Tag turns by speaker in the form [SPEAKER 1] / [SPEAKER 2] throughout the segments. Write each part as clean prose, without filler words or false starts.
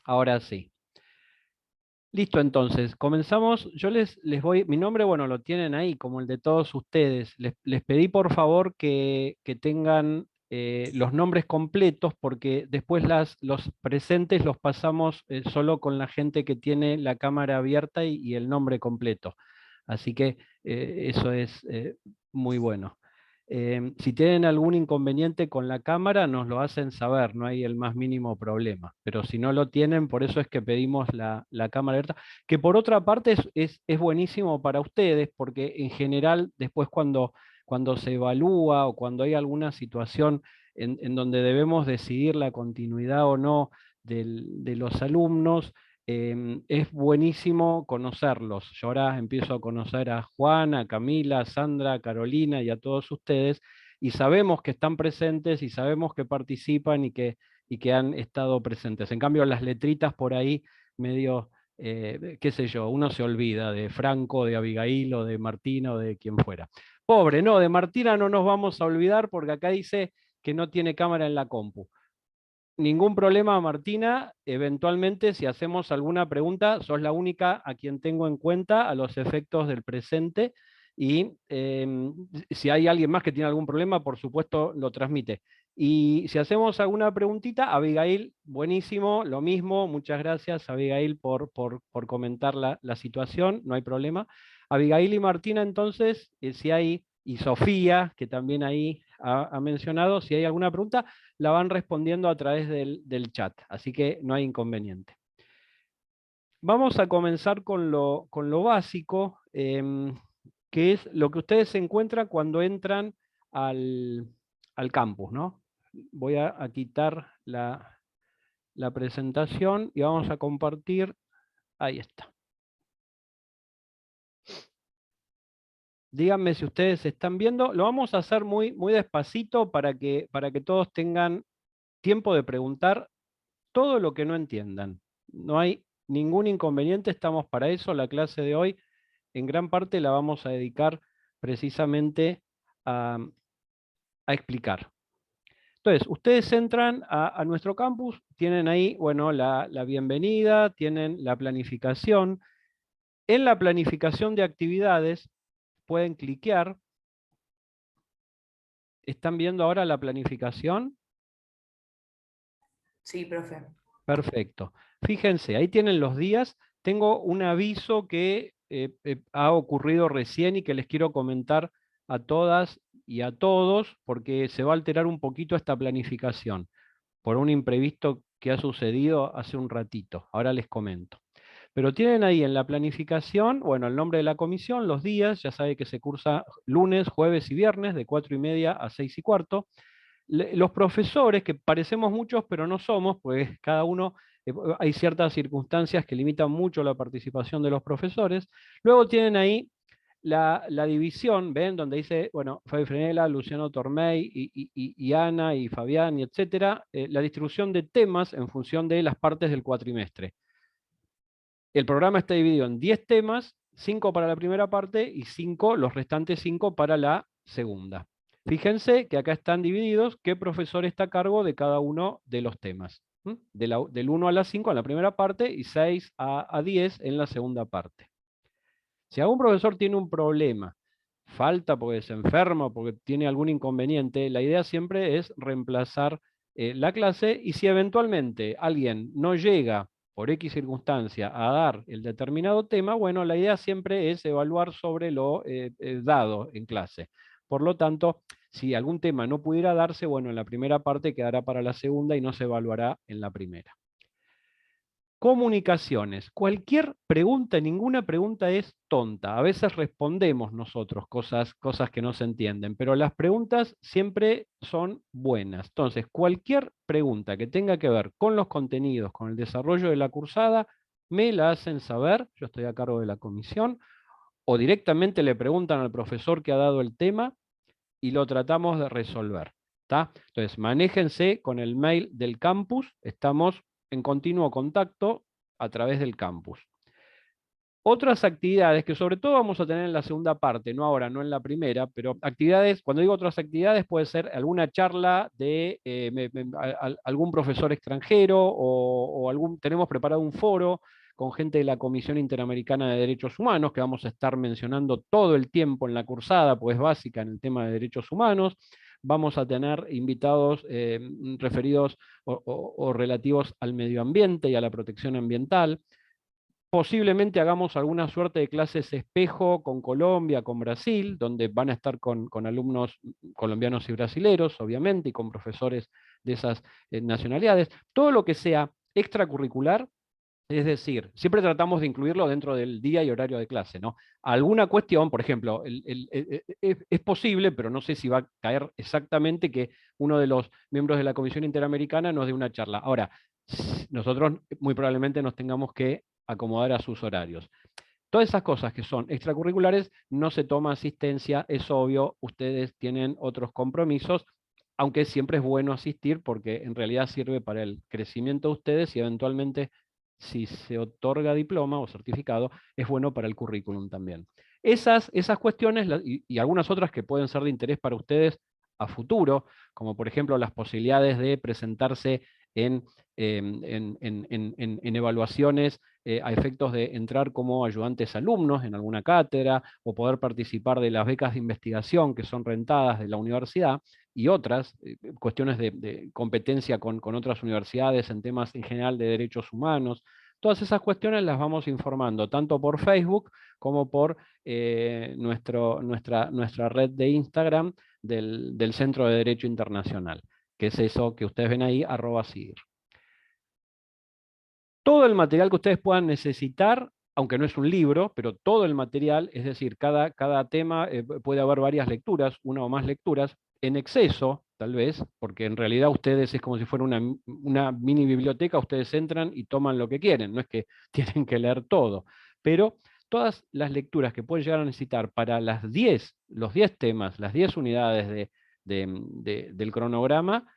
[SPEAKER 1] Ahora sí. Listo, entonces, comenzamos. Yo les voy, mi nombre, bueno, lo tienen ahí, como el de todos ustedes. Les pedí por favor que tengan los nombres completos, porque después los presentes los pasamos solo con la gente que tiene la cámara abierta y el nombre completo. Así que eso es muy bueno. Si tienen algún inconveniente con la cámara, nos lo hacen saber, no hay el más mínimo problema. Pero si no lo tienen, por eso es que pedimos la cámara abierta, que por otra parte es buenísimo para ustedes, porque en general después cuando se evalúa o cuando hay alguna situación en donde debemos decidir la continuidad o no de los alumnos, es buenísimo conocerlos. Yo ahora empiezo a conocer a Juana, a Camila, a Sandra, a Carolina y a todos ustedes, y sabemos que están presentes y sabemos que participan y que han estado presentes. En cambio, las letritas por ahí, medio, qué sé yo, uno se olvida de Franco, de Abigail o de Martina o de quien fuera. Pobre, no, de Martina no nos vamos a olvidar porque acá dice que no tiene cámara en la compu. Ningún problema, Martina. Eventualmente, si hacemos alguna pregunta, sos la única a quien tengo en cuenta a los efectos del presente. Y si hay alguien más que tiene algún problema, por supuesto, lo transmite. Y si hacemos alguna preguntita, Abigail, buenísimo, lo mismo. Muchas gracias, Abigail, por comentar la situación. No hay problema. Abigail y Martina, entonces, si hay, y Sofía, que también ahí ha mencionado, si hay alguna pregunta la van respondiendo a través del chat, así que no hay inconveniente. Vamos a comenzar con lo básico, que es lo que ustedes se encuentran cuando entran al campus, ¿no? Voy a quitar la presentación y vamos a compartir. Ahí está. Díganme si ustedes están viendo. Lo vamos a hacer muy, muy despacito para que todos tengan tiempo de preguntar todo lo que no entiendan. No hay ningún inconveniente, estamos para eso. La clase de hoy en gran parte la vamos a dedicar precisamente a explicar. Entonces, ustedes entran a nuestro campus, tienen ahí, bueno, la bienvenida, tienen la planificación. En la planificación de actividades pueden cliquear. ¿Están viendo ahora la planificación?
[SPEAKER 2] Sí, profe.
[SPEAKER 1] Perfecto. Fíjense, ahí tienen los días. Tengo un aviso que ha ocurrido recién y que les quiero comentar a todas y a todos, porque se va a alterar un poquito esta planificación por un imprevisto que ha sucedido hace un ratito. Ahora les comento. Pero tienen ahí en la planificación, bueno, el nombre de la comisión, los días, ya sabe que se cursa lunes, jueves y viernes de 4:30 a 6:15. Los profesores, que parecemos muchos, pero no somos, pues cada uno, hay ciertas circunstancias que limitan mucho la participación de los profesores. Luego tienen ahí la división, ven, donde dice, bueno, Fabi Frenela, Luciano Tormey y Ana y Fabián y etcétera, la distribución de temas en función de las partes del cuatrimestre. El programa está dividido en 10 temas, 5 para la primera parte y los restantes 5 para la segunda. Fíjense que acá están divididos qué profesor está a cargo de cada uno de los temas. Del 1 a la 5 en la primera parte y 6 a 10 en la segunda parte. Si algún profesor tiene un problema, falta porque se enferma, porque tiene algún inconveniente, la idea siempre es reemplazar la clase, y si eventualmente alguien no llega por X circunstancia a dar el determinado tema, bueno, la idea siempre es evaluar sobre lo dado en clase. Por lo tanto, si algún tema no pudiera darse, bueno, en la primera parte quedará para la segunda y no se evaluará en la primera. Comunicaciones. Cualquier pregunta, ninguna pregunta es tonta. A veces respondemos nosotros cosas que no se entienden, pero las preguntas siempre son buenas. Entonces, cualquier pregunta que tenga que ver con los contenidos, con el desarrollo de la cursada, me la hacen saber. Yo estoy a cargo de la comisión, o directamente le preguntan al profesor que ha dado el tema y lo tratamos de resolver. ¿Tá? Entonces, manéjense con el mail del campus. Estamos en continuo contacto a través del campus. Otras actividades que sobre todo vamos a tener en la segunda parte, no ahora, no en la primera, pero actividades, cuando digo otras actividades, puede ser alguna charla de algún profesor extranjero tenemos preparado un foro con gente de la Comisión Interamericana de Derechos Humanos, que vamos a estar mencionando todo el tiempo en la cursada, pues es básica en el tema de derechos humanos. Vamos a tener invitados referidos o relativos al medio ambiente y a la protección ambiental. Posiblemente hagamos alguna suerte de clases espejo con Colombia, con Brasil, donde van a estar con alumnos colombianos y brasileros, obviamente, y con profesores de esas nacionalidades. Todo lo que sea extracurricular, es decir, siempre tratamos de incluirlo dentro del día y horario de clase, ¿no? Alguna cuestión, por ejemplo, es posible, pero no sé si va a caer exactamente que uno de los miembros de la Comisión Interamericana nos dé una charla. Ahora, nosotros muy probablemente nos tengamos que acomodar a sus horarios. Todas esas cosas que son extracurriculares, no se toma asistencia, es obvio, ustedes tienen otros compromisos, aunque siempre es bueno asistir porque en realidad sirve para el crecimiento de ustedes y eventualmente, si se otorga diploma o certificado, es bueno para el currículum también. Esas cuestiones y algunas otras que pueden ser de interés para ustedes a futuro, como por ejemplo las posibilidades de presentarse en, en evaluaciones a efectos de entrar como ayudantes alumnos en alguna cátedra o poder participar de las becas de investigación que son rentadas de la universidad y otras cuestiones de competencia con otras universidades en temas en general de derechos humanos. Todas esas cuestiones las vamos informando tanto por Facebook como por nuestra red de Instagram del Centro de Derecho Internacional, que es eso que ustedes ven ahí, @SIGIR. Todo el material que ustedes puedan necesitar, aunque no es un libro, pero todo el material, es decir, cada tema puede haber varias lecturas, una o más lecturas, en exceso, tal vez, porque en realidad ustedes es como si fuera una mini biblioteca, ustedes entran y toman lo que quieren, no es que tienen que leer todo, pero todas las lecturas que pueden llegar a necesitar para los 10 temas, las 10 unidades del cronograma,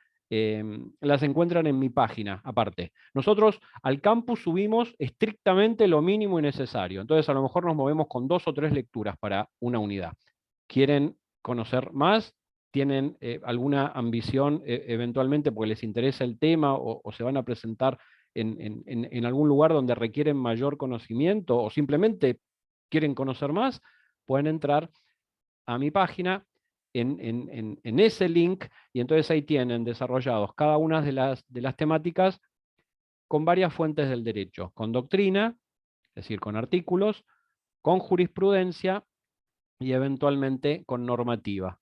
[SPEAKER 1] las encuentran en mi página, aparte. Nosotros al campus subimos estrictamente lo mínimo y necesario. Entonces a lo mejor nos movemos con 2 o 3 lecturas para una unidad. ¿Quieren conocer más? ¿Tienen alguna ambición eventualmente porque les interesa el tema o se van a presentar en algún lugar donde requieren mayor conocimiento o simplemente quieren conocer más? Pueden entrar a mi página en ese link y entonces ahí tienen desarrollados cada una de las temáticas con varias fuentes del derecho, con doctrina, es decir, con artículos, con jurisprudencia y eventualmente con normativa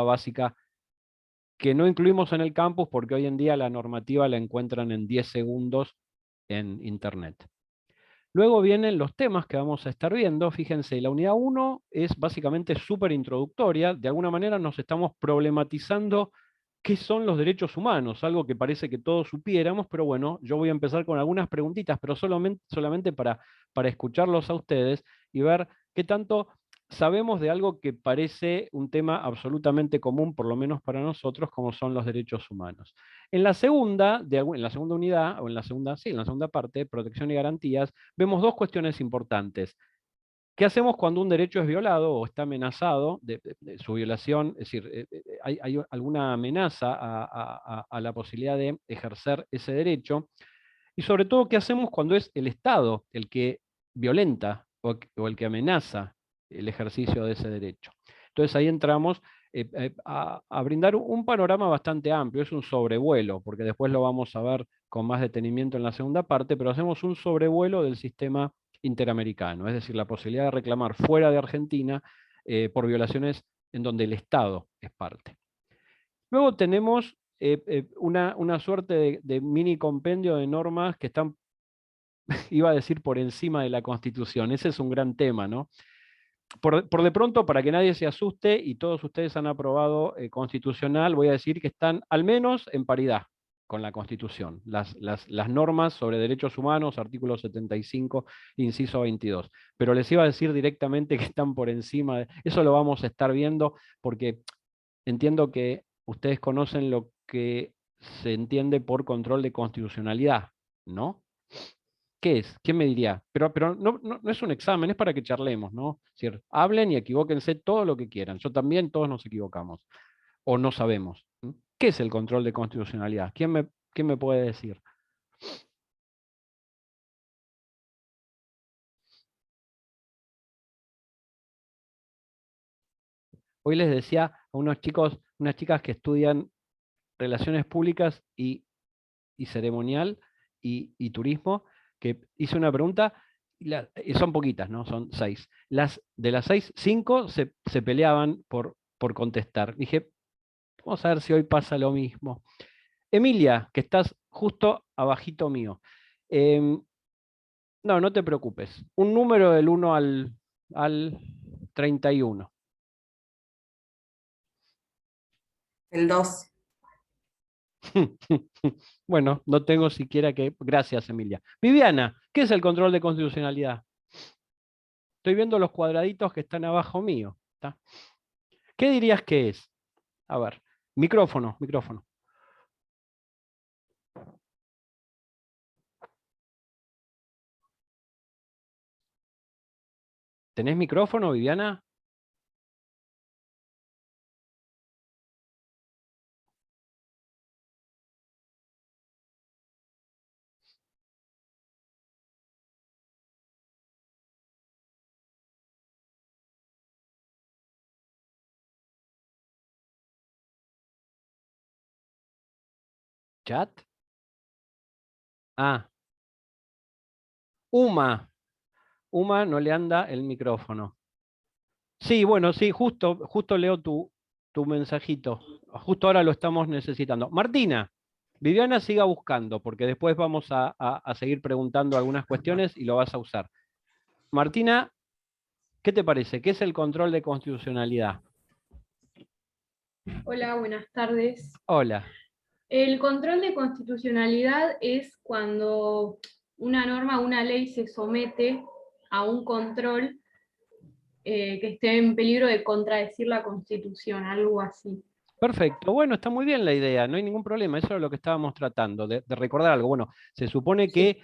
[SPEAKER 1] básica que no incluimos en el campus porque hoy en día la normativa la encuentran en 10 segundos en Internet. Luego vienen los temas que vamos a estar viendo. Fíjense, la unidad 1 es básicamente súper introductoria. De alguna manera nos estamos problematizando qué son los derechos humanos, algo que parece que todos supiéramos, pero bueno, yo voy a empezar con algunas preguntitas, pero solamente para escucharlos a ustedes y ver qué tanto sabemos de algo que parece un tema absolutamente común, por lo menos para nosotros, como son los derechos humanos. En la segunda, en la segunda unidad, o en la segunda, sí, en la segunda parte, protección y garantías, vemos dos cuestiones importantes. ¿Qué hacemos cuando un derecho es violado o está amenazado de su violación? Es decir, hay alguna amenaza a la posibilidad de ejercer ese derecho. Y sobre todo, ¿qué hacemos cuando es el Estado el que violenta o el que amenaza el ejercicio de ese derecho? Entonces ahí entramos a brindar un panorama bastante amplio, es un sobrevuelo, porque después lo vamos a ver con más detenimiento en la segunda parte, pero hacemos un sobrevuelo del sistema interamericano, es decir, la posibilidad de reclamar fuera de Argentina por violaciones en donde el Estado es parte. Luego tenemos una suerte de mini compendio de normas que están, iba a decir, por encima de la Constitución. Ese es un gran tema, ¿no? Por de pronto, para que nadie se asuste, y todos ustedes han aprobado constitucional, voy a decir que están al menos en paridad con la Constitución. Las normas sobre derechos humanos, artículo 75, inciso 22. Pero les iba a decir directamente que están por encima. Eso lo vamos a estar viendo porque entiendo que ustedes conocen lo que se entiende por control de constitucionalidad, ¿no? ¿Qué es? ¿Quién me diría? Pero no es un examen, es para que charlemos, ¿no? Es decir, hablen y equivóquense todo lo que quieran. Yo también, todos nos equivocamos. O no sabemos. ¿M? ¿Qué es el control de constitucionalidad? Quién me puede decir? Hoy les decía a unos chicos, unas chicas que estudian relaciones públicas y ceremonial y turismo, que hice una pregunta, y son poquitas, ¿no? Son 6. De las 6, 5 se peleaban por contestar. Dije, vamos a ver si hoy pasa lo mismo. Emilia, que estás justo abajito mío. em, no, no te preocupes. Un número del 1 al 31.
[SPEAKER 2] El 2.
[SPEAKER 1] Bueno, no tengo siquiera que... Gracias, Emilia. Viviana, ¿qué es el control de constitucionalidad? Estoy viendo los cuadraditos que están abajo mío. ¿Está? ¿Qué dirías que es? A ver, micrófono, micrófono. ¿Tenés micrófono, Viviana? ¿Chat? Ah, Uma. Uma no le anda el micrófono. Sí, bueno, sí, justo leo tu mensajito. Justo ahora lo estamos necesitando. Martina, Viviana siga buscando, porque después vamos a seguir preguntando algunas cuestiones y lo vas a usar. Martina, ¿qué te parece? ¿Qué es el control de constitucionalidad?
[SPEAKER 3] Hola, buenas tardes.
[SPEAKER 1] Hola.
[SPEAKER 3] El control de constitucionalidad es cuando una norma, una ley se somete a un control que esté en peligro de contradecir la Constitución, algo así.
[SPEAKER 1] Perfecto, bueno, está muy bien la idea, no hay ningún problema, eso es lo que estábamos tratando, de recordar algo. Bueno, se supone
[SPEAKER 3] Sí.
[SPEAKER 1] que,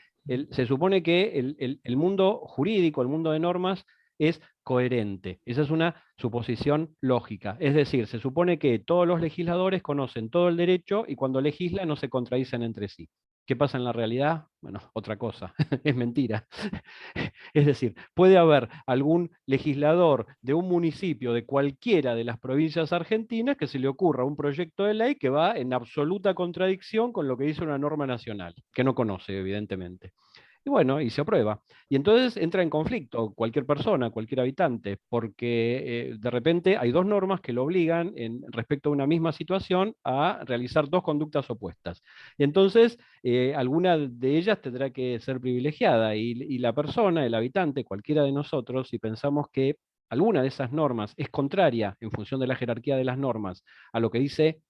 [SPEAKER 1] se supone que el mundo jurídico, el mundo de normas, es coherente. Esa es una suposición lógica. Es decir, se supone que todos los legisladores conocen todo el derecho y cuando legislan no se contradicen entre sí. ¿Qué pasa en la realidad? Bueno, otra cosa, es mentira. Es decir, puede haber algún legislador de un municipio de cualquiera de las provincias argentinas que se le ocurra un proyecto de ley que va en absoluta contradicción con lo que dice una norma nacional, que no conoce, evidentemente. Y bueno, y se aprueba. Y entonces entra en conflicto cualquier persona, cualquier habitante, porque de repente hay dos normas que lo obligan, respecto a una misma situación, a realizar dos conductas opuestas. Y entonces, alguna de ellas tendrá que ser privilegiada y la persona, el habitante, cualquiera de nosotros, si pensamos que alguna de esas normas es contraria, en función de la jerarquía de las normas, a lo que dice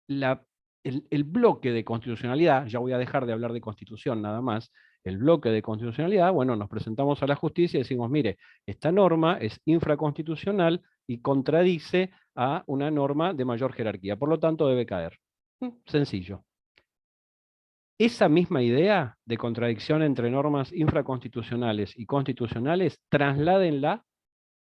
[SPEAKER 1] la, el bloque de constitucionalidad, ya voy a dejar de hablar de constitución nada más, el bloque de constitucionalidad, bueno, nos presentamos a la justicia y decimos, mire, esta norma es infraconstitucional y contradice a una norma de mayor jerarquía, por lo tanto debe caer. Sencillo. Esa misma idea de contradicción entre normas infraconstitucionales y constitucionales, trasládenla,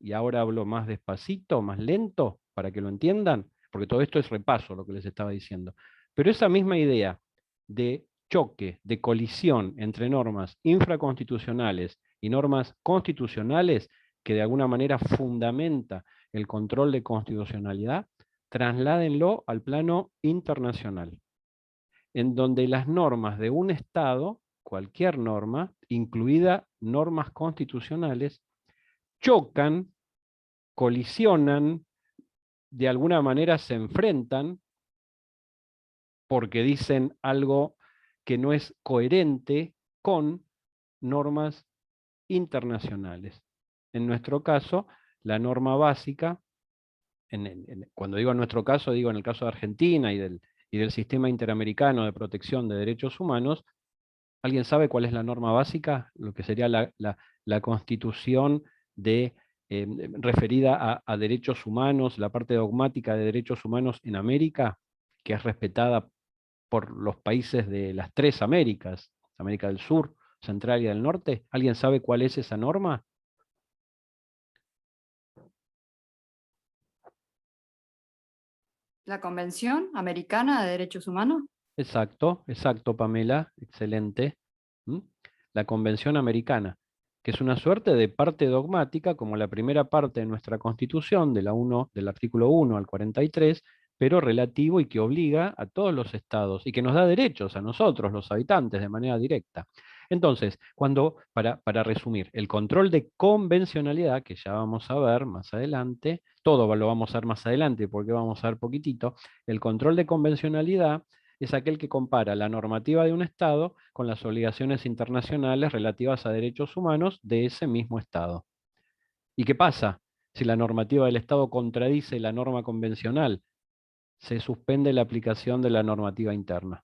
[SPEAKER 1] y ahora hablo más despacito, más lento, para que lo entiendan, porque todo esto es repaso lo que les estaba diciendo. Pero esa misma idea de choque, de colisión entre normas infraconstitucionales y normas constitucionales, que de alguna manera fundamenta el control de constitucionalidad, trasládenlo al plano internacional, en donde las normas de un Estado, cualquier norma, incluida normas constitucionales, chocan, colisionan, de alguna manera se enfrentan porque dicen algo que no es coherente con normas internacionales. En nuestro caso, la norma básica, cuando digo en nuestro caso, digo en el caso de Argentina y del sistema interamericano de protección de derechos humanos. ¿Alguien sabe cuál es la norma básica? Lo que sería la constitución de, referida a derechos humanos, la parte dogmática de derechos humanos en América, que es respetada por los países de las tres Américas, América del Sur, Central y del Norte? ¿Alguien sabe cuál es esa norma?
[SPEAKER 4] La Convención Americana de Derechos Humanos.
[SPEAKER 1] Exacto, exacto, Pamela, excelente. ¿Mm? La Convención Americana, que es una suerte de parte dogmática, como la primera parte de nuestra Constitución, del artículo 1 al 43, pero relativo y que obliga a todos los estados y que nos da derechos a nosotros, los habitantes, de manera directa. Entonces, para resumir, el control de convencionalidad, que ya vamos a ver más adelante, todo lo vamos a ver más adelante porque vamos a ver poquitito, el control de convencionalidad es aquel que compara la normativa de un Estado con las obligaciones internacionales relativas a derechos humanos de ese mismo Estado. ¿Y qué pasa? Si la normativa del Estado contradice la norma convencional, se suspende la aplicación de la normativa interna.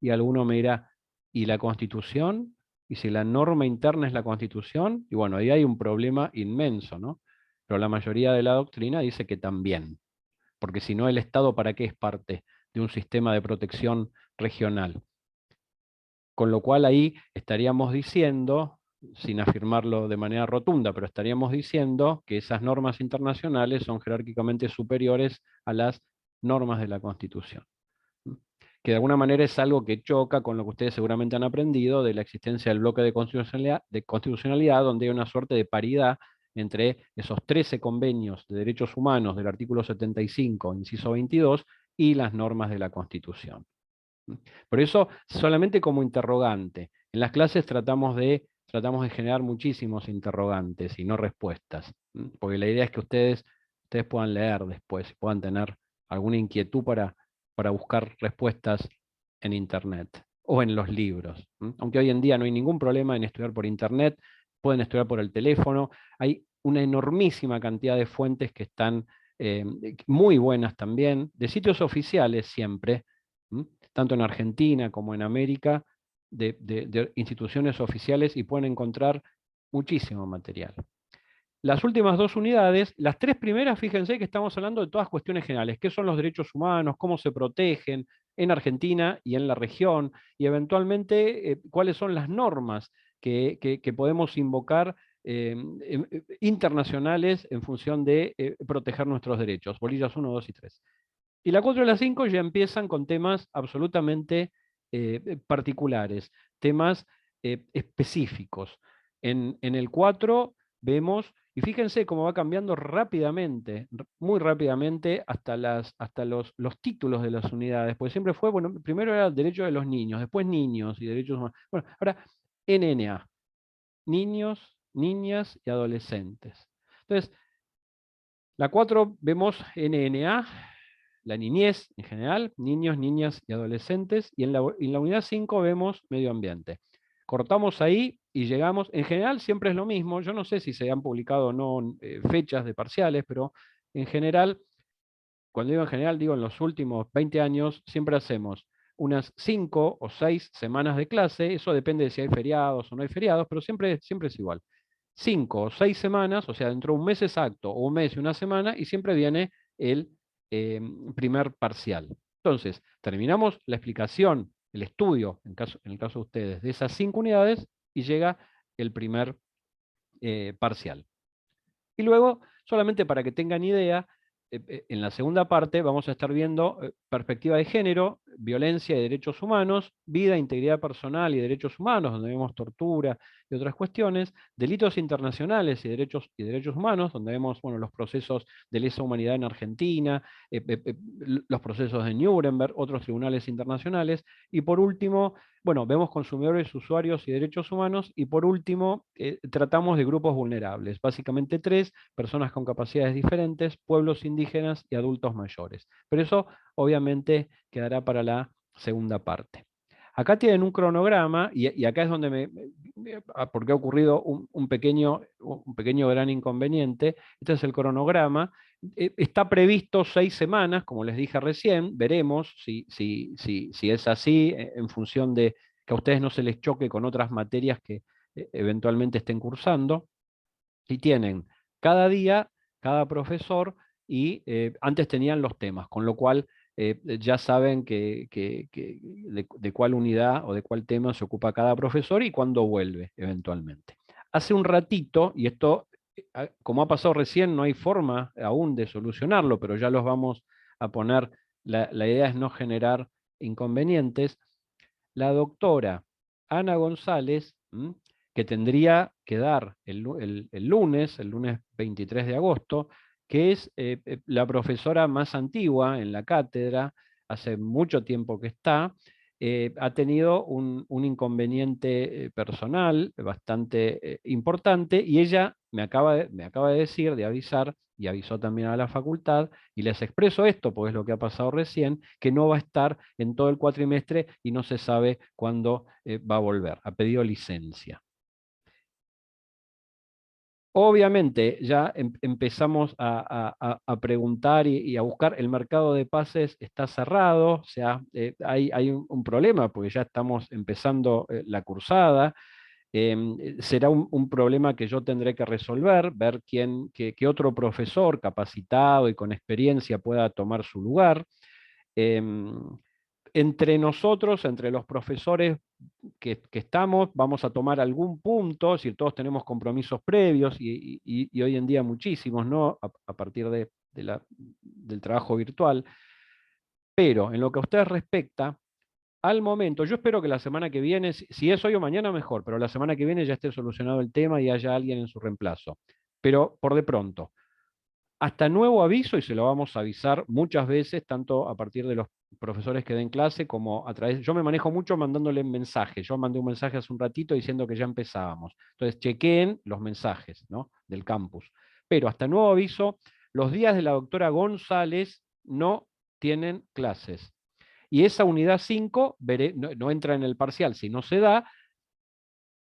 [SPEAKER 1] Y alguno me dirá, ¿y la Constitución? ¿Y si la norma interna es la Constitución? Y bueno, ahí hay un problema inmenso, ¿no? Pero la mayoría de la doctrina dice que también. Porque si no, el Estado, ¿para qué es parte de un sistema de protección regional? Con lo cual ahí estaríamos diciendo, sin afirmarlo de manera rotunda, pero estaríamos diciendo que esas normas internacionales son jerárquicamente superiores a las normas de la Constitución. Que de alguna manera es algo que choca con lo que ustedes seguramente han aprendido de la existencia del bloque de constitucionalidad, donde hay una suerte de paridad entre esos 13 convenios de derechos humanos del artículo 75, inciso 22, y las normas de la Constitución. Por eso, solamente como interrogante. En las clases tratamos de generar muchísimos interrogantes y no respuestas, porque la idea es que ustedes puedan leer después, puedan tener alguna inquietud para buscar respuestas en Internet o en los libros. Aunque hoy en día no hay ningún problema en estudiar por Internet, pueden estudiar por el teléfono. Hay una enormísima cantidad de fuentes que están muy buenas también, de sitios oficiales siempre, tanto en Argentina como en América, de instituciones oficiales, y pueden encontrar muchísimo material. Las últimas 2 unidades, las 3 primeras, fíjense que estamos hablando de todas cuestiones generales, qué son los derechos humanos, cómo se protegen en Argentina y en la región, y eventualmente cuáles son las normas que podemos invocar internacionales en función de proteger nuestros derechos, bolillas 1, 2 y 3. Y la 4 y la 5 ya empiezan con temas absolutamente particulares, temas específicos. En el 4 vemos, y fíjense cómo va cambiando rápidamente, muy rápidamente, hasta los títulos de las unidades, porque siempre fue, bueno, primero era el derecho de los niños, después niños y derechos humanos. Bueno, ahora NNA, niños, niñas y adolescentes. Entonces, la 4 vemos NNA, la niñez en general, niños, niñas y adolescentes, y en la unidad 5 vemos medio ambiente. Cortamos ahí y llegamos, en general siempre es lo mismo, yo no sé si se han publicado o no fechas de parciales, pero en general, cuando digo en general, digo en los últimos 20 años, siempre hacemos unas 5 o 6 semanas de clase, eso depende de si hay feriados o no hay feriados, pero siempre es igual. 5 o 6 semanas, o sea, dentro de un mes exacto, o un mes y una semana, y siempre viene el primer parcial. Entonces, terminamos la explicación, el estudio, en el caso de ustedes, de esas 5 unidades, y llega el primer parcial. Y luego, solamente para que tengan idea, en la segunda parte vamos a estar viendo perspectiva de género, violencia y derechos humanos, vida, integridad personal y derechos humanos, donde vemos tortura y otras cuestiones, delitos internacionales y derechos humanos, donde vemos, bueno, los procesos de lesa humanidad en Argentina, los procesos de Nuremberg, otros tribunales internacionales, y por último, bueno, vemos consumidores, usuarios y derechos humanos, y por último, tratamos de grupos vulnerables, básicamente 3, personas con capacidades diferentes, pueblos indígenas y adultos mayores. Pero eso obviamente quedará para la segunda parte. Acá tienen un cronograma, y acá es donde porque ha ocurrido un pequeño gran inconveniente. Este es el cronograma. Está previsto 6 semanas, como les dije recién, veremos si es así, en función de que a ustedes no se les choque con otras materias que eventualmente estén cursando. Y tienen cada día, cada profesor, y antes tenían los temas, con lo cual ya saben de cuál unidad o de cuál tema se ocupa cada profesor y cuándo vuelve eventualmente. Hace un ratito, y esto, como ha pasado recién, no hay forma aún de solucionarlo, pero ya los vamos a poner, la idea es no generar inconvenientes. La doctora Ana González, que tendría que dar el lunes 23 de agosto, que es la profesora más antigua en la cátedra, hace mucho tiempo que está, ha tenido un inconveniente personal bastante importante, y ella me acaba de decir, de avisar, y avisó también a la facultad, y les expreso esto, porque es lo que ha pasado recién, que no va a estar en todo el cuatrimestre y no se sabe cuándo va a volver. Ha pedido licencia. Obviamente ya empezamos a preguntar y a buscar. El mercado de pases está cerrado, o sea, hay un problema porque ya estamos empezando la cursada. Será un problema que yo tendré que resolver, ver qué otro profesor capacitado y con experiencia pueda tomar su lugar. Entre nosotros, entre los profesores que estamos, vamos a tomar algún punto, si todos tenemos compromisos previos, y hoy en día muchísimos, ¿no? A partir del trabajo virtual. Pero en lo que a ustedes respecta, al momento, yo espero que la semana que viene, si es hoy o mañana mejor, pero la semana que viene ya esté solucionado el tema y haya alguien en su reemplazo. Pero por de pronto, hasta nuevo aviso, y se lo vamos a avisar muchas veces, tanto a partir de los profesores que den clase como a través, yo me manejo mucho mandándole mensajes. Yo mandé un mensaje hace un ratito diciendo que ya empezábamos. Entonces chequeen los mensajes, ¿no?, del campus. Pero hasta nuevo aviso, los días de la doctora González no tienen clases. Y esa unidad 5 no entra en el parcial si no se da,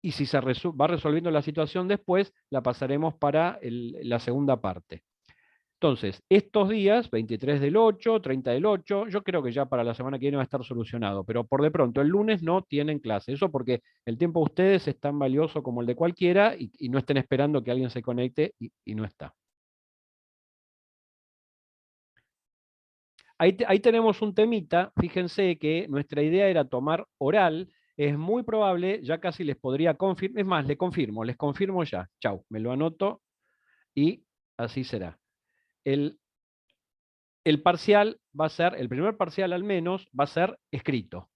[SPEAKER 1] y si se va resolviendo la situación después, la pasaremos para la segunda parte. Entonces, estos días, 23 del 8, 30 del 8, yo creo que ya para la semana que viene va a estar solucionado, pero por de pronto el lunes no tienen clase. Eso porque el tiempo de ustedes es tan valioso como el de cualquiera, y no estén esperando que alguien se conecte y no está. Ahí tenemos un temita. Fíjense que nuestra idea era tomar oral. Es muy probable, ya casi les podría confirmar, es más, les confirmo ya. Chau, me lo anoto y así será. El parcial va a ser, el primer parcial al menos, va a ser escrito,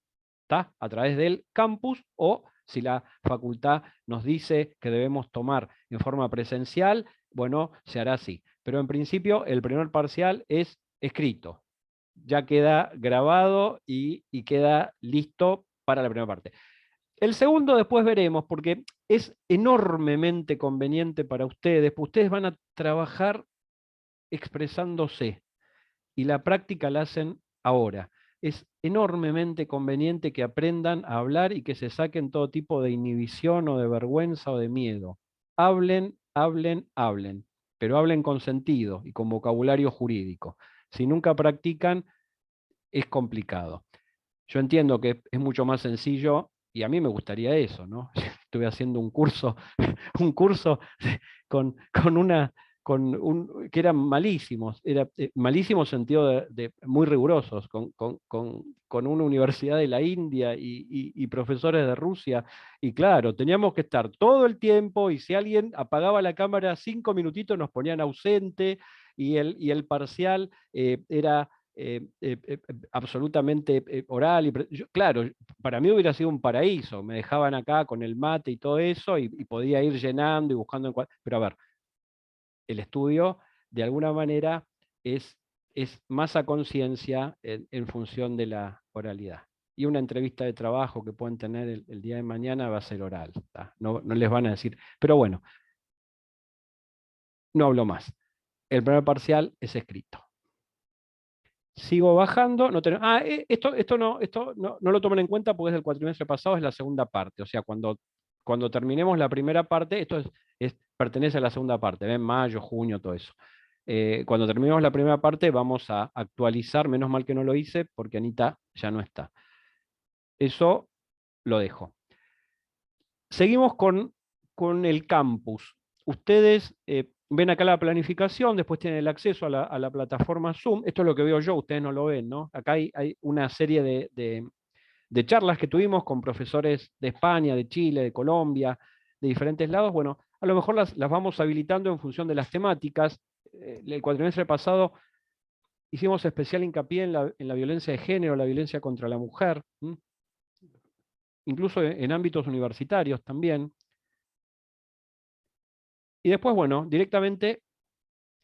[SPEAKER 1] ¿está? A través del campus, o si la facultad nos dice que debemos tomar en forma presencial, bueno, se hará así. Pero en principio el primer parcial es escrito. Ya queda grabado y queda listo para la primera parte. El segundo después veremos, porque es enormemente conveniente para ustedes, porque ustedes van a trabajar expresándose, y la práctica la hacen ahora. Es enormemente conveniente que aprendan a hablar y que se saquen todo tipo de inhibición o de vergüenza o de miedo. Hablen, hablen, hablen, pero hablen con sentido y con vocabulario jurídico. Si nunca practican, es complicado. Yo entiendo que es mucho más sencillo, y a mí me gustaría eso, ¿no? Estuve haciendo un curso con que eran malísimos, era malísimos en sentido de muy rigurosos, con una universidad de la India y profesores de Rusia, y claro, teníamos que estar todo el tiempo, y si alguien apagaba la cámara 5 minutitos nos ponían ausente, y el parcial era absolutamente oral. Claro, para mí hubiera sido un paraíso, me dejaban acá con el mate y todo eso, y podía ir llenando y buscando, pero a ver, el estudio de alguna manera es más a conciencia en función de la oralidad. Y una entrevista de trabajo que pueden tener el día de mañana va a ser oral, no les van a decir, pero bueno, no hablo más. El primer parcial es escrito. Sigo bajando, esto no lo tomen en cuenta porque es del cuatrimestre pasado, es la segunda parte. O sea, cuando terminemos la primera parte, esto pertenece a la segunda parte, ¿ven? Mayo, junio, todo eso. Cuando terminemos la primera parte vamos a actualizar, menos mal que no lo hice porque Anita ya no está. Eso lo dejo. Seguimos con el campus. Ustedes ven acá la planificación, después tienen el acceso a la plataforma Zoom. Esto es lo que veo yo, ustedes no lo ven, ¿no? Acá hay una serie de charlas que tuvimos con profesores de España, de Chile, de Colombia, de diferentes lados. Bueno, a lo mejor las vamos habilitando en función de las temáticas. El cuatrimestre pasado hicimos especial hincapié en la violencia de género, la violencia contra la mujer, incluso en ámbitos universitarios también. Y después, bueno, directamente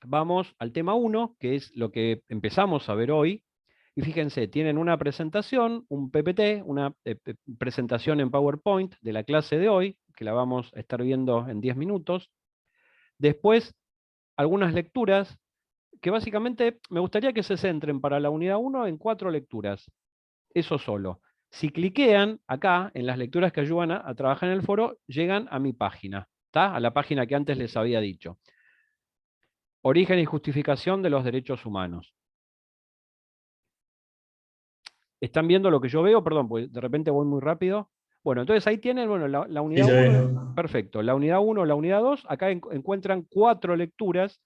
[SPEAKER 1] vamos al tema 1, que es lo que empezamos a ver hoy. Y fíjense, tienen una presentación, un PPT, una presentación en PowerPoint de la clase de hoy, que la vamos a estar viendo en 10 minutos. Después, algunas lecturas, que básicamente me gustaría que se centren para la unidad 1 en 4 lecturas. Eso solo. Si cliquean acá, en las lecturas que ayudan a trabajar en el foro, llegan a mi página, ¿tá? A la página que antes les había dicho. Origen y justificación de los derechos humanos. ¿Están viendo lo que yo veo? Perdón, pues de repente voy muy rápido. Bueno, entonces ahí tienen, bueno, la unidad 1. Perfecto. La unidad 1, la unidad 2. Acá encuentran 4 lecturas.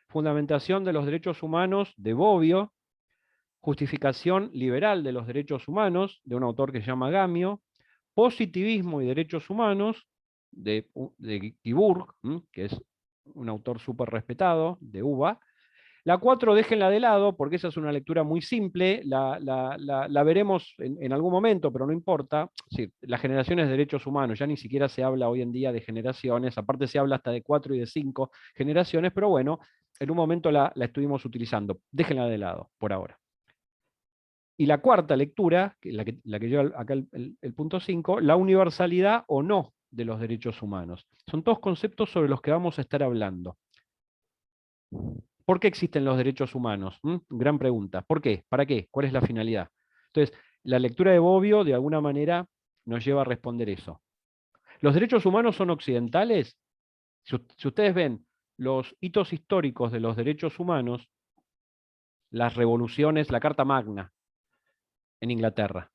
[SPEAKER 1] Fundamentación de los derechos humanos de Bobbio. Justificación liberal de los derechos humanos, de un autor que se llama Gamio. Positivismo y derechos humanos, de Guibourg, que es un autor súper respetado, de UBA. La 4 déjenla de lado, porque esa es una lectura muy simple, la veremos en algún momento, pero no importa. Sí, las generaciones de derechos humanos, ya ni siquiera se habla hoy en día de generaciones, aparte se habla hasta de 4 y de 5 generaciones, pero bueno, en un momento la estuvimos utilizando. Déjenla de lado, por ahora. Y la cuarta lectura, la que lleva acá el punto 5, la universalidad o no de los derechos humanos. Son todos conceptos sobre los que vamos a estar hablando. ¿Por qué existen los derechos humanos? Gran pregunta. ¿Por qué? ¿Para qué? ¿Cuál es la finalidad? Entonces, la lectura de Bobbio, de alguna manera, nos lleva a responder eso. ¿Los derechos humanos son occidentales? Si ustedes ven los hitos históricos de los derechos humanos, las revoluciones, la Carta Magna en Inglaterra,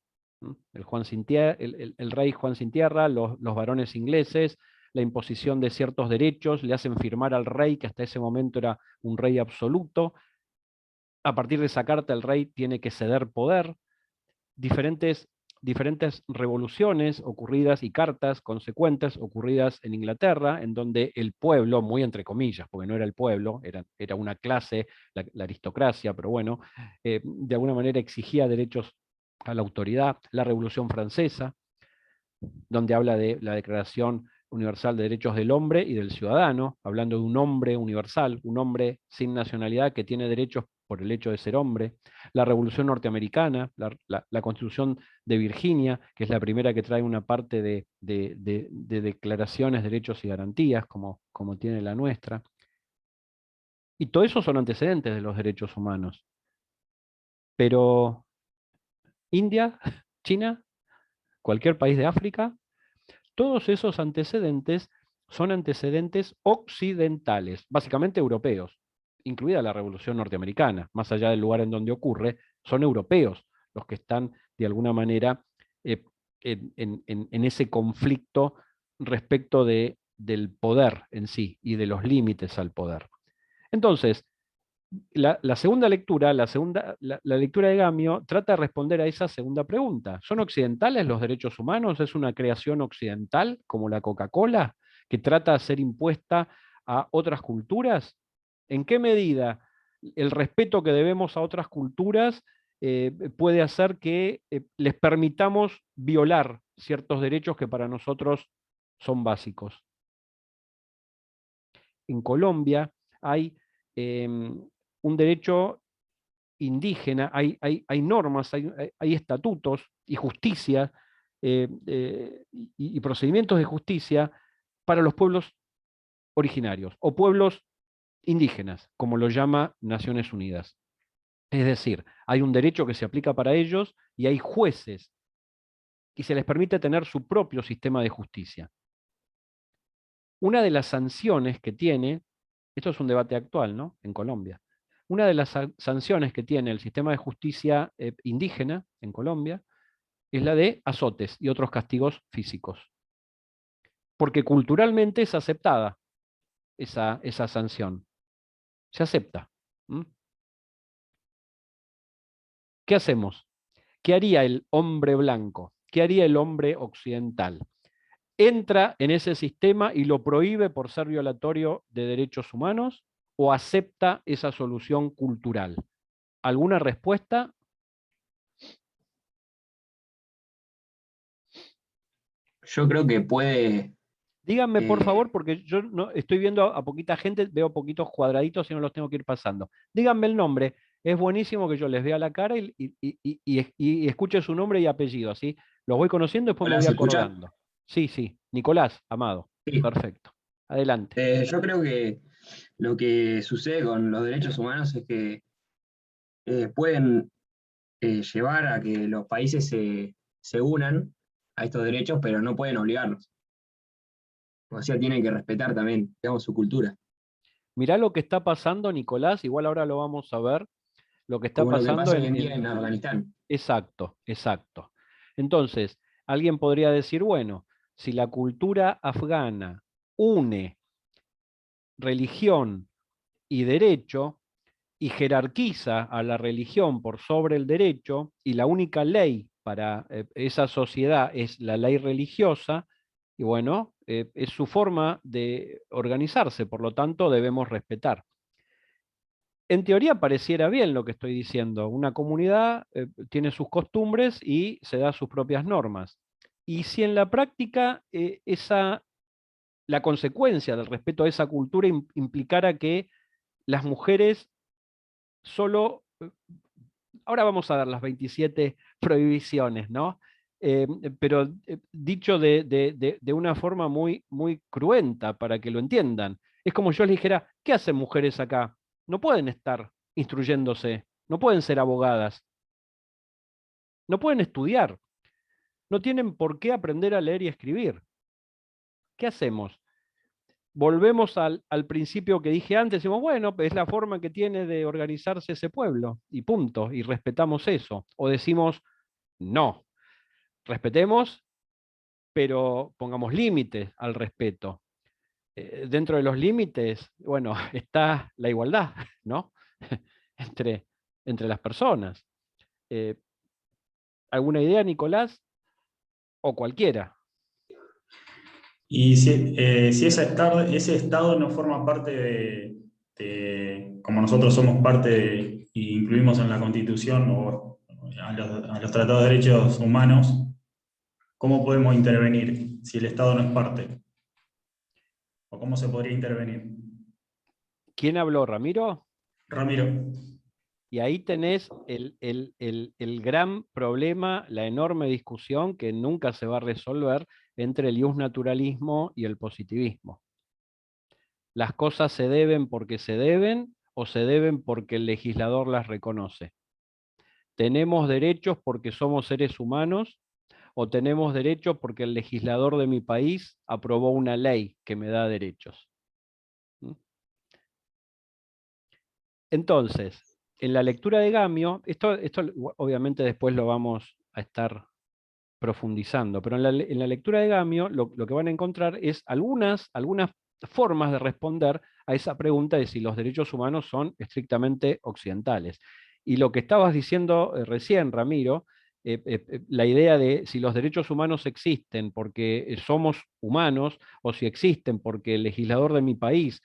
[SPEAKER 1] el rey Juan sin tierra, los varones ingleses, la imposición de ciertos derechos, le hacen firmar al rey, que hasta ese momento era un rey absoluto. A partir de esa carta el rey tiene que ceder poder. Diferentes revoluciones ocurridas y cartas consecuentes ocurridas en Inglaterra, en donde el pueblo, muy entre comillas, porque no era el pueblo, era una clase, la aristocracia, pero bueno, de alguna manera exigía derechos a la autoridad. La Revolución Francesa, donde habla de la Declaración Universal de Derechos del Hombre y del Ciudadano, hablando de un hombre universal, un hombre sin nacionalidad que tiene derechos por el hecho de ser hombre. La Revolución Norteamericana, la Constitución de Virginia, que es la primera que trae una parte de declaraciones, derechos y garantías, como tiene la nuestra. Y todo eso son antecedentes de los derechos humanos. Pero India, China, cualquier país de África, todos esos antecedentes son antecedentes occidentales, básicamente europeos, incluida la Revolución Norteamericana, más allá del lugar en donde ocurre, son europeos los que están de alguna manera en ese conflicto respecto del poder en sí y de los límites al poder. Entonces, la segunda lectura, la lectura de Gamio, trata de responder a esa segunda pregunta. ¿Son occidentales los derechos humanos? ¿Es una creación occidental, como la Coca-Cola, que trata de ser impuesta a otras culturas? ¿En qué medida el respeto que debemos a otras culturas puede hacer que les permitamos violar ciertos derechos que para nosotros son básicos? En Colombia hay un derecho indígena, hay normas, hay estatutos y justicia y procedimientos de justicia para los pueblos originarios o pueblos indígenas, como lo llama Naciones Unidas. Es decir, hay un derecho que se aplica para ellos y hay jueces y se les permite tener su propio sistema de justicia. Una de las sanciones que tiene, esto es un debate actual, ¿no?, en Colombia, una de las sanciones que tiene el sistema de justicia indígena en Colombia es la de azotes y otros castigos físicos. Porque culturalmente es aceptada. esa sanción. Se acepta. ¿Mm? ¿Qué hacemos? ¿Qué haría el hombre blanco? ¿Qué haría el hombre occidental? ¿Entra en ese sistema y lo prohíbe por ser violatorio de derechos humanos o acepta esa solución cultural? ¿Alguna respuesta?
[SPEAKER 5] Yo creo que puede,
[SPEAKER 1] Díganme por
[SPEAKER 5] eh,
[SPEAKER 1] favor, porque yo no estoy viendo a poquita gente, veo poquitos cuadraditos y no los tengo que ir pasando. Díganme el nombre. Es buenísimo que yo les vea la cara y escuche su nombre y apellido, así los voy conociendo y después me
[SPEAKER 5] hola,
[SPEAKER 1] voy
[SPEAKER 5] ¿se escucha?
[SPEAKER 1] acordando. Sí, sí, Nicolás, Amado.
[SPEAKER 5] Sí.
[SPEAKER 1] Perfecto. Adelante.
[SPEAKER 5] Yo creo que lo que sucede con los derechos humanos es que pueden llevar a que los países se unan a estos derechos, pero no pueden obligarlos. O sea, tienen que respetar también, digamos, su cultura,
[SPEAKER 1] Mirá lo que está pasando, Nicolás, igual ahora lo vamos a ver, lo que está
[SPEAKER 5] como lo que
[SPEAKER 1] pasando
[SPEAKER 5] pasa hoy en día en Afganistán.
[SPEAKER 1] Exacto, exacto. Entonces, alguien podría decir, bueno, si la cultura afgana une religión y derecho y jerarquiza a la religión por sobre el derecho, y la única ley para esa sociedad es la ley religiosa, y bueno, es su forma de organizarse, por lo tanto debemos respetar. En teoría pareciera bien lo que estoy diciendo. Una comunidad tiene sus costumbres y se da sus propias normas. Y si en la práctica la consecuencia del respeto a esa cultura implicara que las mujeres solo, ahora vamos a dar las 27 prohibiciones, ¿no? Pero dicho de una forma muy, muy cruenta para que lo entiendan. Es como yo les dijera, ¿qué hacen mujeres acá? No pueden estar instruyéndose, no pueden ser abogadas, no pueden estudiar, no tienen por qué aprender a leer y escribir. ¿Qué hacemos? Volvemos al principio que dije antes, decimos, bueno, es la forma que tiene de organizarse ese pueblo, y punto, y respetamos eso. O decimos, no, respetemos, pero pongamos límites al respeto. Dentro de los límites, bueno, está la igualdad, ¿no? entre, entre las personas. Eh, ¿Alguna idea, Nicolás? O cualquiera.
[SPEAKER 6] Y si ese estado no forma parte como nosotros somos parte y incluimos en la Constitución o a los tratados de derechos humanos, ¿cómo podemos intervenir si el Estado no es parte? ¿O cómo se podría intervenir?
[SPEAKER 1] ¿Quién habló, Ramiro?
[SPEAKER 6] Ramiro.
[SPEAKER 1] Y ahí tenés el gran problema, la enorme discusión que nunca se va a resolver entre el naturalismo y el positivismo. Las cosas se deben porque se deben o se deben porque el legislador las reconoce. ¿Tenemos derechos porque somos seres humanos o tenemos derechos porque el legislador de mi país aprobó una ley que me da derechos? ¿Mm? Entonces, en la lectura de Gamio, esto obviamente después lo vamos a estar profundizando, pero en la lectura de Gamio lo que van a encontrar es algunas formas de responder a esa pregunta de si los derechos humanos son estrictamente occidentales. Y lo que estabas diciendo recién, Ramiro, la idea de si los derechos humanos existen porque somos humanos o si existen porque el legislador de mi país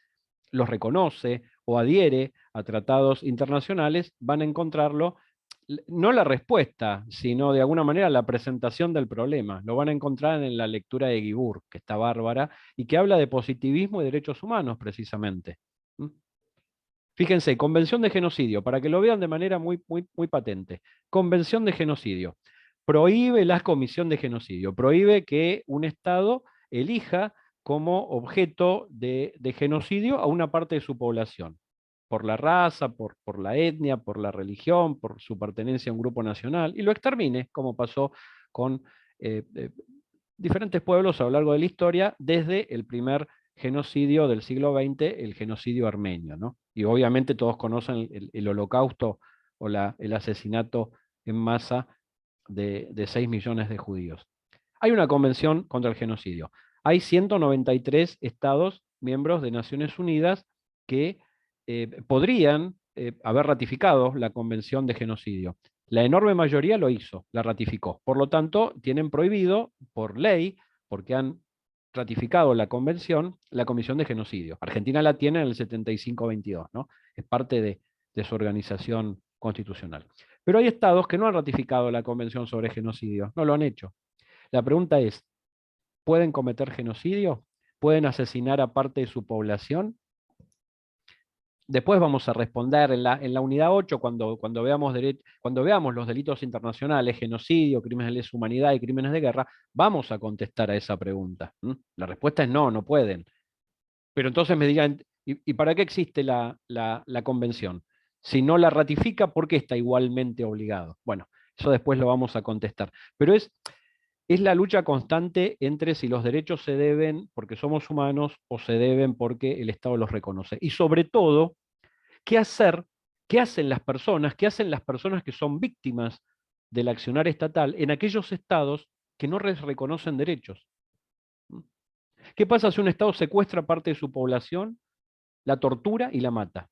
[SPEAKER 1] los reconoce o adhiere a tratados internacionales, van a encontrarlo no la respuesta, sino de alguna manera la presentación del problema. Lo van a encontrar en la lectura de Guibur, que está bárbara, y que habla de positivismo y derechos humanos, precisamente. ¿Mm? Fíjense, Convención de Genocidio, para que lo vean de manera muy, muy, muy patente. Convención de Genocidio. Prohíbe la comisión de genocidio, prohíbe que un Estado elija como objeto de genocidio a una parte de su población por la raza, por la etnia, por la religión, por su pertenencia a un grupo nacional, y lo extermine, como pasó con diferentes pueblos a lo largo de la historia, desde el primer genocidio del siglo XX, el genocidio armenio, ¿no? Y obviamente todos conocen el holocausto o el asesinato en masa de 6 millones de judíos. Hay una convención contra el genocidio. hay 193 estados miembros de Naciones Unidas que podrían haber ratificado la Convención de Genocidio. La enorme mayoría lo hizo, la ratificó. Por lo tanto, tienen prohibido por ley, porque han ratificado la convención, la Comisión de Genocidio. Argentina la tiene en el 75-22, ¿no? Es parte de su organización constitucional. Pero hay estados que no han ratificado la Convención sobre Genocidio, no lo han hecho. La pregunta es, ¿pueden cometer genocidio? ¿Pueden asesinar a parte de su población? Después vamos a responder en la unidad 8, cuando veamos los delitos internacionales, genocidio, crímenes de lesa humanidad y crímenes de guerra, vamos a contestar a esa pregunta. La respuesta es no, no pueden. Pero entonces me digan, ¿y para qué existe la convención? Si no la ratifica, ¿por qué está igualmente obligado? Bueno, eso después lo vamos a contestar. Pero es la lucha constante entre si los derechos se deben porque somos humanos o se deben porque el Estado los reconoce. Y sobre todo, ¿qué hacer? ¿Qué hacen las personas? ¿Qué hacen las personas que son víctimas del accionar estatal en aquellos estados que no les reconocen derechos? ¿Qué pasa si un Estado secuestra parte de su población, la tortura y la mata?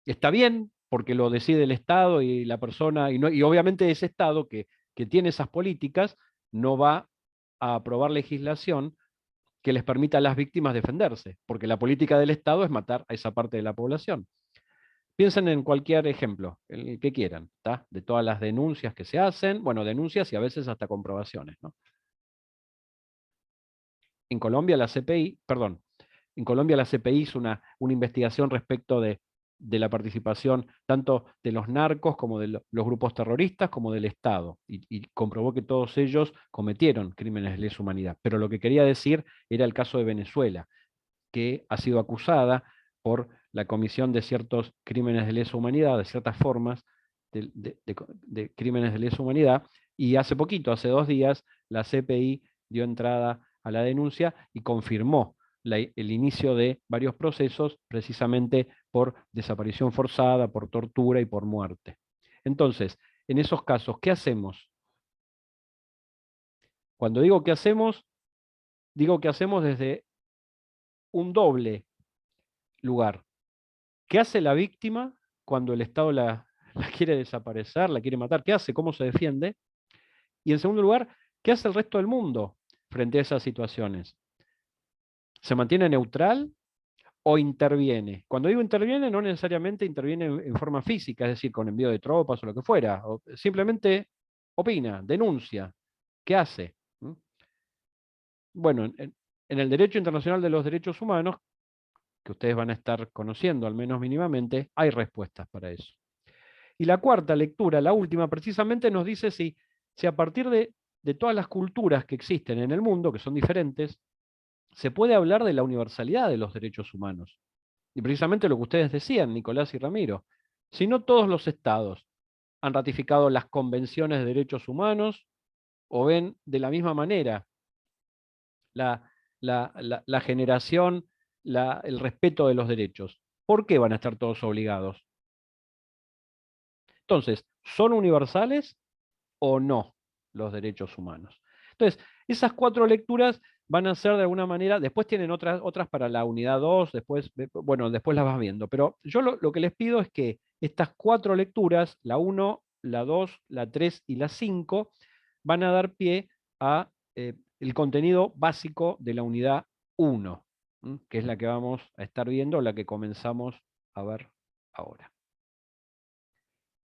[SPEAKER 1] Está bien, porque lo decide el Estado y la persona, y obviamente ese Estado que tiene esas políticas no va a aprobar legislación que les permita a las víctimas defenderse, porque la política del Estado es matar a esa parte de la población. Piensen en cualquier ejemplo, el que quieran, ¿tá? De todas las denuncias que se hacen, bueno, denuncias y a veces hasta comprobaciones, ¿no? En Colombia la CPI hizo una investigación respecto de la participación tanto de los narcos como de los grupos terroristas como del Estado, y comprobó que todos ellos cometieron crímenes de lesa humanidad. Pero lo que quería decir era el caso de Venezuela, que ha sido acusada por la comisión de ciertos crímenes de lesa humanidad, de ciertas formas de crímenes de lesa humanidad, y hace poquito, hace 2 días, la CPI dio entrada a la denuncia y confirmó el inicio de varios procesos precisamente por desaparición forzada, por tortura y por muerte. Entonces, en esos casos, ¿qué hacemos? Cuando digo qué hacemos, digo que hacemos desde un doble lugar. ¿Qué hace la víctima cuando el Estado la quiere desaparecer, la quiere matar? ¿Qué hace? ¿Cómo se defiende? Y en segundo lugar, ¿qué hace el resto del mundo frente a esas situaciones? ¿Se mantiene neutral o interviene? Cuando digo interviene, no necesariamente interviene en forma física, es decir, con envío de tropas o lo que fuera. O simplemente opina, denuncia. ¿Qué hace? Bueno, en el derecho internacional de los derechos humanos, que ustedes van a estar conociendo al menos mínimamente, hay respuestas para eso. Y la cuarta lectura, la última, precisamente nos dice si a partir de todas las culturas que existen en el mundo, que son diferentes, se puede hablar de la universalidad de los derechos humanos. Y precisamente lo que ustedes decían, Nicolás y Ramiro, si no todos los estados han ratificado las convenciones de derechos humanos, o ven de la misma manera la generación, el respeto de los derechos, ¿por qué van a estar todos obligados? Entonces, ¿son universales o no los derechos humanos? Entonces, esas 4 lecturas van a ser de alguna manera, después tienen otras para la unidad 2, después las vas viendo, pero yo lo que les pido es que estas 4 lecturas, la 1, la 2, la 3 y la 5, van a dar pie a el contenido básico de la unidad 1, que es la que vamos a estar viendo, la que comenzamos a ver ahora.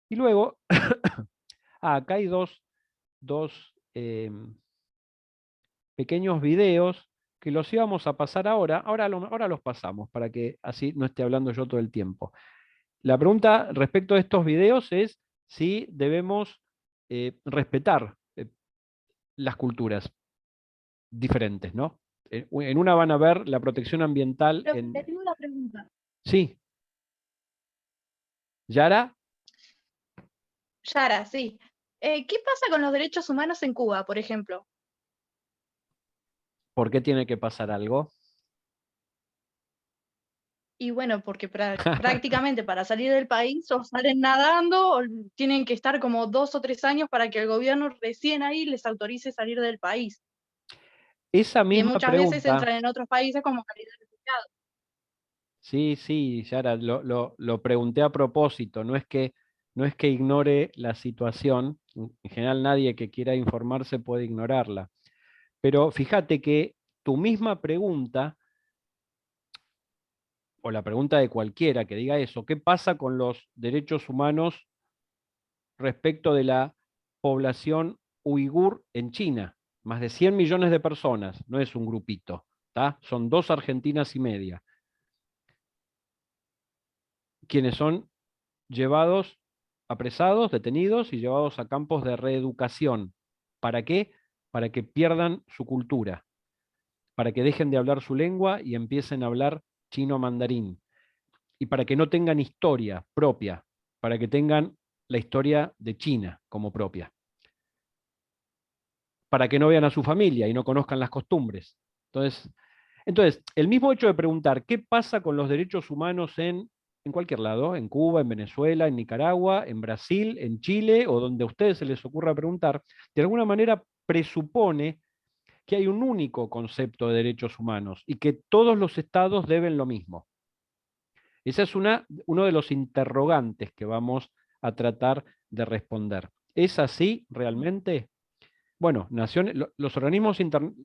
[SPEAKER 1] Y luego, acá hay dos pequeños videos que los íbamos a pasar ahora los pasamos, para que así no esté hablando yo todo el tiempo. La pregunta respecto a estos videos es si debemos respetar las culturas diferentes, ¿no? En una van a ver la protección ambiental.
[SPEAKER 7] Te tengo una pregunta.
[SPEAKER 1] Sí. ¿Yara?
[SPEAKER 7] Yara, sí. ¿Qué pasa con los derechos humanos en Cuba, por ejemplo?
[SPEAKER 1] ¿Por qué tiene que pasar algo?
[SPEAKER 7] Y bueno, porque prácticamente para salir del país o salen nadando o tienen que estar como 2 o 3 años para que el gobierno recién ahí les autorice salir del país.
[SPEAKER 1] esa
[SPEAKER 7] Y
[SPEAKER 1] misma
[SPEAKER 7] muchas veces
[SPEAKER 1] pregunta,
[SPEAKER 7] entran en otros países como calidad de refugiados.
[SPEAKER 1] sí, Yara, lo pregunté a propósito, no es que ignore la situación, en general nadie que quiera informarse puede ignorarla, pero fíjate que tu misma pregunta, o la pregunta de cualquiera que diga eso, ¿qué pasa con los derechos humanos respecto de la población uigur en China? Más de 100 millones de personas, no es un grupito, ¿tá? Son 2 Argentinas y media, quienes son llevados, apresados, detenidos y llevados a campos de reeducación. ¿Para qué? Para que pierdan su cultura, para que dejen de hablar su lengua y empiecen a hablar chino mandarín, y para que no tengan historia propia, para que tengan la historia de China como propia, para que no vean a su familia y no conozcan las costumbres. Entonces, el mismo hecho de preguntar qué pasa con los derechos humanos en cualquier lado, en Cuba, en Venezuela, en Nicaragua, en Brasil, en Chile, o donde a ustedes se les ocurra preguntar, de alguna manera presupone que hay un único concepto de derechos humanos y que todos los estados deben lo mismo. Ese es uno de los interrogantes que vamos a tratar de responder. ¿Es así realmente? Bueno, los organismos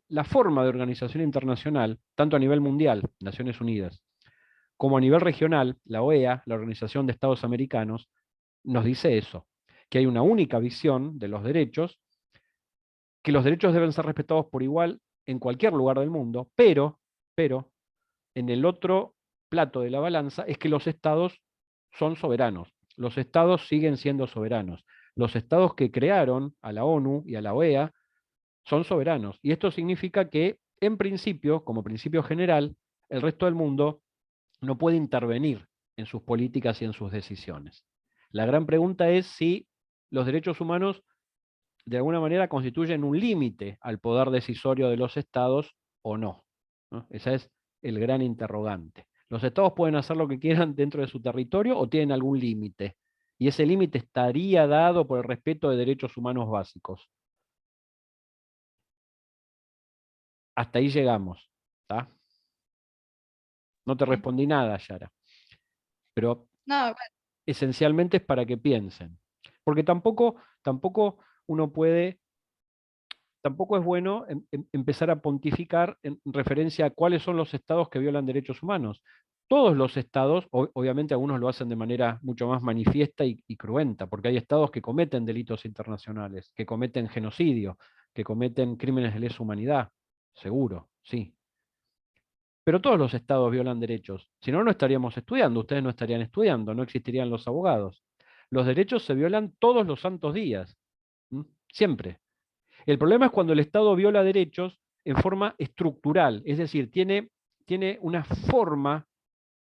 [SPEAKER 1] la forma de organización internacional, tanto a nivel mundial, Naciones Unidas, como a nivel regional, la OEA, la Organización de Estados Americanos, nos dice eso, que hay una única visión de los derechos, que los derechos deben ser respetados por igual en cualquier lugar del mundo, pero, en el otro plato de la balanza es que los estados son soberanos. Los estados siguen siendo soberanos. Los estados que crearon a la ONU y a la OEA son soberanos. Y esto significa que, en principio, como principio general, el resto del mundo no puede intervenir en sus políticas y en sus decisiones. La gran pregunta es si los derechos humanos de alguna manera constituyen un límite al poder decisorio de los estados o no, ¿no? Ese es el gran interrogante. ¿Los estados pueden hacer lo que quieran dentro de su territorio o tienen algún límite? Y ese límite estaría dado por el respeto de derechos humanos básicos. Hasta ahí llegamos. ¿Tá? No te respondí nada, Yara. Pero
[SPEAKER 7] No, bueno,
[SPEAKER 1] esencialmente es para que piensen. Porque tampoco uno puede, tampoco es bueno empezar a pontificar en referencia a cuáles son los estados que violan derechos humanos. Todos los estados, obviamente algunos lo hacen de manera mucho más manifiesta y cruenta, porque hay estados que cometen delitos internacionales, que cometen genocidio, que cometen crímenes de lesa humanidad, seguro, sí. Pero todos los estados violan derechos. Si no, no estaríamos estudiando, ustedes no estarían estudiando, no existirían los abogados. Los derechos se violan todos los santos días, ¿m? Siempre. El problema es cuando el Estado viola derechos en forma estructural, es decir, tiene una forma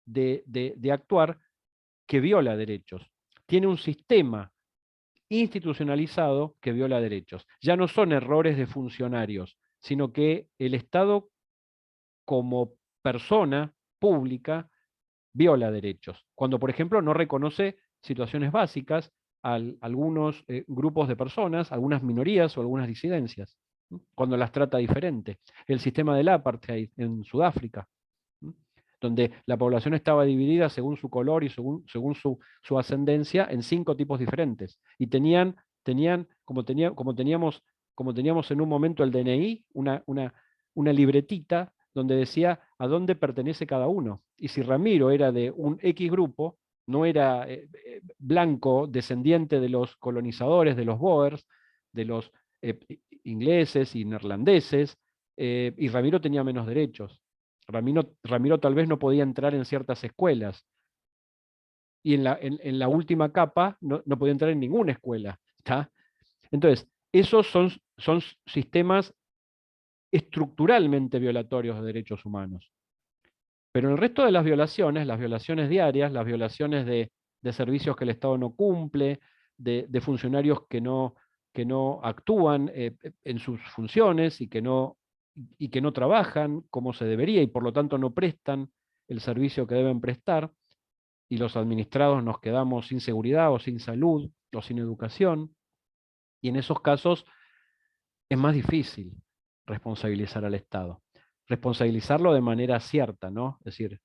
[SPEAKER 1] de actuar que viola derechos. Tiene un sistema institucionalizado que viola derechos. Ya no son errores de funcionarios, sino que el Estado como persona pública viola derechos. Cuando, por ejemplo, no reconoce situaciones básicas a algunos grupos de personas, algunas minorías o algunas disidencias, ¿sí? Cuando las trata diferente. El sistema del apartheid en Sudáfrica, ¿sí? Donde la población estaba dividida según su color y según su ascendencia en 5 tipos diferentes. Y como teníamos en un momento el DNI, una libretita donde decía a dónde pertenece cada uno. Y si Ramiro era de un X grupo, no era blanco, descendiente de los colonizadores, de los Boers, de los ingleses y neerlandeses, y Ramiro tenía menos derechos. Ramiro tal vez no podía entrar en ciertas escuelas, y en la última capa no podía entrar en ninguna escuela. ¿Tá? Entonces, esos son sistemas estructuralmente violatorios de derechos humanos. Pero en el resto de las violaciones diarias, las violaciones de servicios que el Estado no cumple, de funcionarios que no actúan en sus funciones y que no trabajan como se debería y por lo tanto no prestan el servicio que deben prestar, y los administrados nos quedamos sin seguridad o sin salud o sin educación, y en esos casos es más difícil. responsabilizar al Estado. Responsabilizarlo de manera cierta, ¿no? Es decir,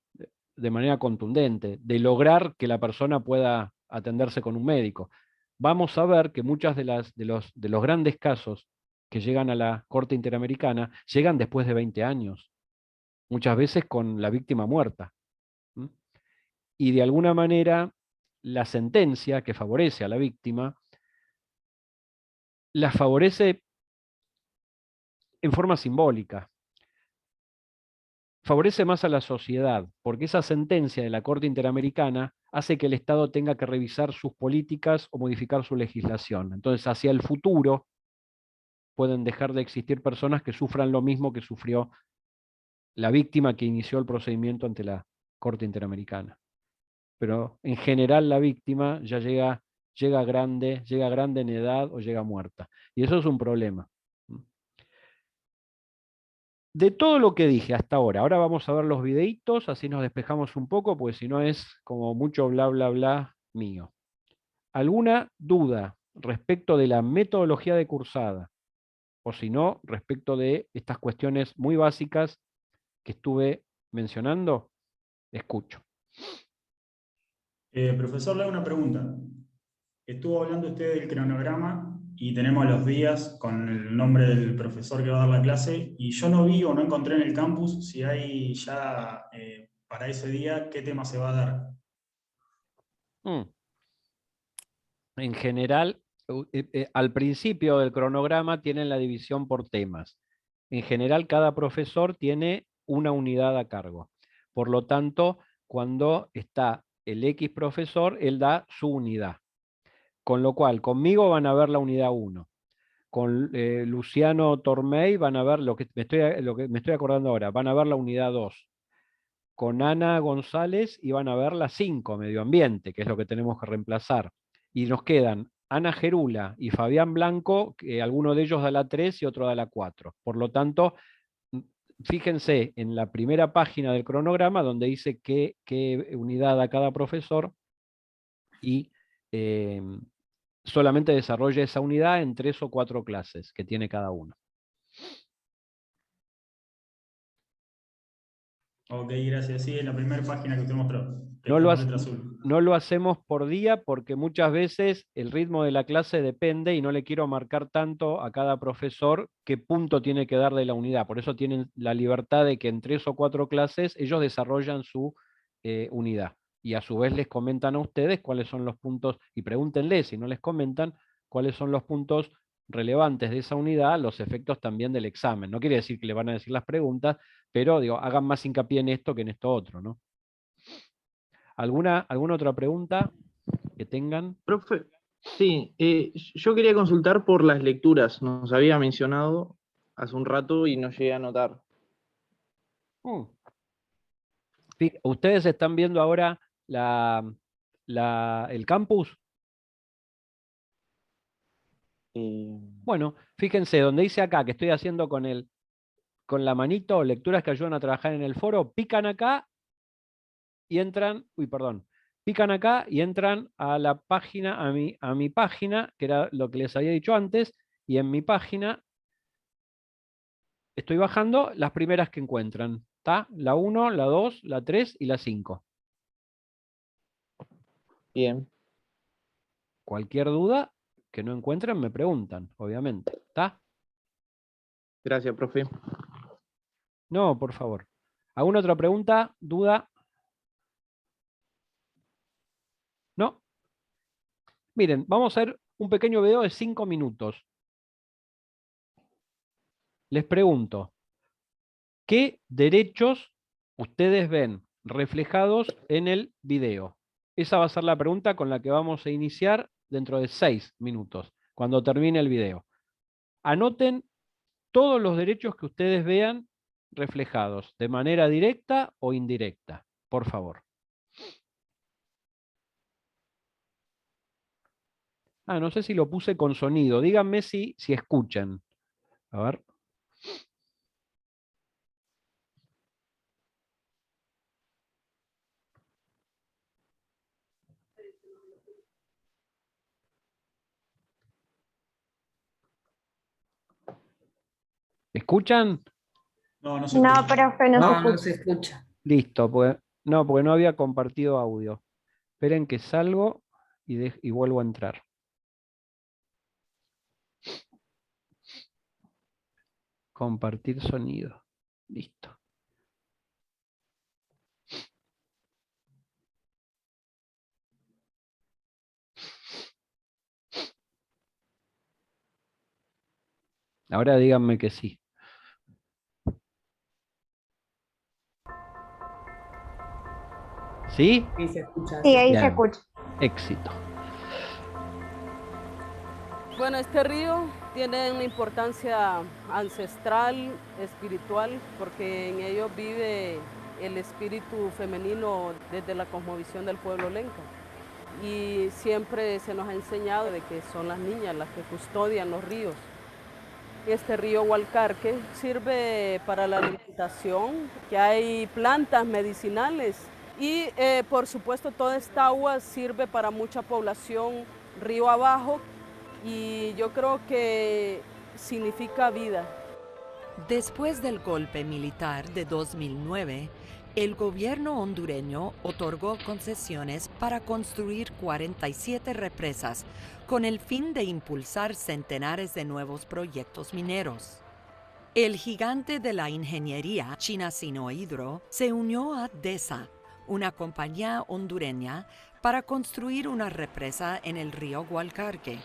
[SPEAKER 1] de manera contundente, de lograr que la persona pueda atenderse con un médico. Vamos a ver que muchas de los grandes casos que llegan a la Corte Interamericana llegan después de 20 años, muchas veces con la víctima muerta. ¿Mm? Y de alguna manera la sentencia que favorece a la víctima la favorece en forma simbólica. Favorece más a la sociedad, porque esa sentencia de la Corte Interamericana hace que el Estado tenga que revisar sus políticas o modificar su legislación. Entonces, hacia el futuro pueden dejar de existir personas que sufran lo mismo que sufrió la víctima que inició el procedimiento ante la Corte Interamericana. Pero en general la víctima ya llega grande en edad o llega muerta. Y eso es un problema. De todo lo que dije hasta ahora vamos a ver los videitos, así nos despejamos un poco, porque si no es como mucho bla, bla, bla mío. ¿Alguna duda respecto de la metodología de cursada? O si no, respecto de estas cuestiones muy básicas que estuve mencionando, escucho.
[SPEAKER 6] Profesor, le hago una pregunta. Estuvo hablando usted del cronograma y tenemos los días con el nombre del profesor que va a dar la clase y yo no vi o no encontré en el campus si hay ya para ese día qué tema se va a dar.
[SPEAKER 1] En general, al principio del cronograma tienen la división por temas. En general, cada profesor tiene una unidad a cargo. Por lo tanto, cuando está el X profesor, él da su unidad. Con lo cual, conmigo van a ver la unidad 1. Con Luciano Tormey van a ver lo que me estoy acordando ahora, van a ver la unidad 2. Con Ana González iban a ver la 5, medio ambiente, que es lo que tenemos que reemplazar. Y nos quedan Ana Gerula y Fabián Blanco, que alguno de ellos da la 3 y otro da la 4. Por lo tanto, fíjense en la primera página del cronograma donde dice qué unidad da cada profesor y solamente desarrolla esa unidad en 3 o 4 clases que tiene cada uno.
[SPEAKER 6] Ok, gracias. Sí, en la primera página que usted mostró, que
[SPEAKER 1] No
[SPEAKER 6] está
[SPEAKER 1] lo,
[SPEAKER 6] en letra azul.
[SPEAKER 1] no lo hacemos por día porque muchas veces el ritmo de la clase depende y no le quiero marcar tanto a cada profesor qué punto tiene que dar de la unidad. Por eso tienen la libertad de que en 3 o 4 clases ellos desarrollan su unidad. Y a su vez les comentan a ustedes cuáles son los puntos, y pregúntenle si no les comentan cuáles son los puntos relevantes de esa unidad, los efectos también del examen. No quiere decir que le van a decir las preguntas, pero digo, hagan más hincapié en esto que en esto otro, ¿no? ¿Alguna otra pregunta que tengan?
[SPEAKER 8] Profe, sí, yo quería consultar por las lecturas. Nos había mencionado hace un rato y no llegué a anotar.
[SPEAKER 1] ¿Ustedes están viendo ahora el campus? Bueno, fíjense, donde dice acá que estoy haciendo con la manito lecturas que ayudan a trabajar en el foro, pican acá y entran, pican acá y entran a la página, a mi página, que era lo que les había dicho antes, y en mi página estoy bajando las primeras que encuentran. ¿Está? La 1, la 2, la 3 y la 5.
[SPEAKER 8] Bien,
[SPEAKER 1] Cualquier duda que no encuentren me preguntan, obviamente. ¿Está?
[SPEAKER 8] gracias, profe.
[SPEAKER 1] No, por favor. ¿Alguna otra pregunta? ¿Duda? ¿No? Miren, vamos a hacer un pequeño video de 5 minutos. Les pregunto, ¿qué derechos ustedes ven reflejados en el video? Esa va a ser la pregunta con la que vamos a iniciar dentro de 6 minutos, cuando termine el video. Anoten todos los derechos que ustedes vean reflejados, de manera directa o indirecta, por favor. No sé si lo puse con sonido. Díganme si escuchan. A ver. ¿Escuchan?
[SPEAKER 6] No, no se
[SPEAKER 9] No,
[SPEAKER 6] escucha.
[SPEAKER 9] profe, no se
[SPEAKER 2] No,
[SPEAKER 9] escucha.
[SPEAKER 2] no se escucha.
[SPEAKER 1] Listo, porque no había compartido audio. Esperen que salgo y vuelvo a entrar. Compartir sonido. Listo. Ahora díganme que sí. ¿Sí?
[SPEAKER 2] Sí, se escucha.
[SPEAKER 9] Sí, ahí se
[SPEAKER 1] Bien.
[SPEAKER 9] escucha.
[SPEAKER 1] Éxito.
[SPEAKER 10] Bueno, este río tiene una importancia ancestral, espiritual, porque en ello vive el espíritu femenino desde la cosmovisión del pueblo lenca. Y siempre se nos ha enseñado de que son las niñas las que custodian los ríos. Este río Hualcarque sirve para la alimentación, que hay plantas medicinales y por supuesto toda esta agua sirve para mucha población río abajo y yo creo que significa vida.
[SPEAKER 11] Después del golpe militar de 2009, el gobierno hondureño otorgó concesiones para construir 47 represas con el fin de impulsar centenares de nuevos proyectos mineros. El gigante de la ingeniería, China Sinohydro, se unió a DESA, una compañía hondureña, para construir una represa en el río Hualcarque.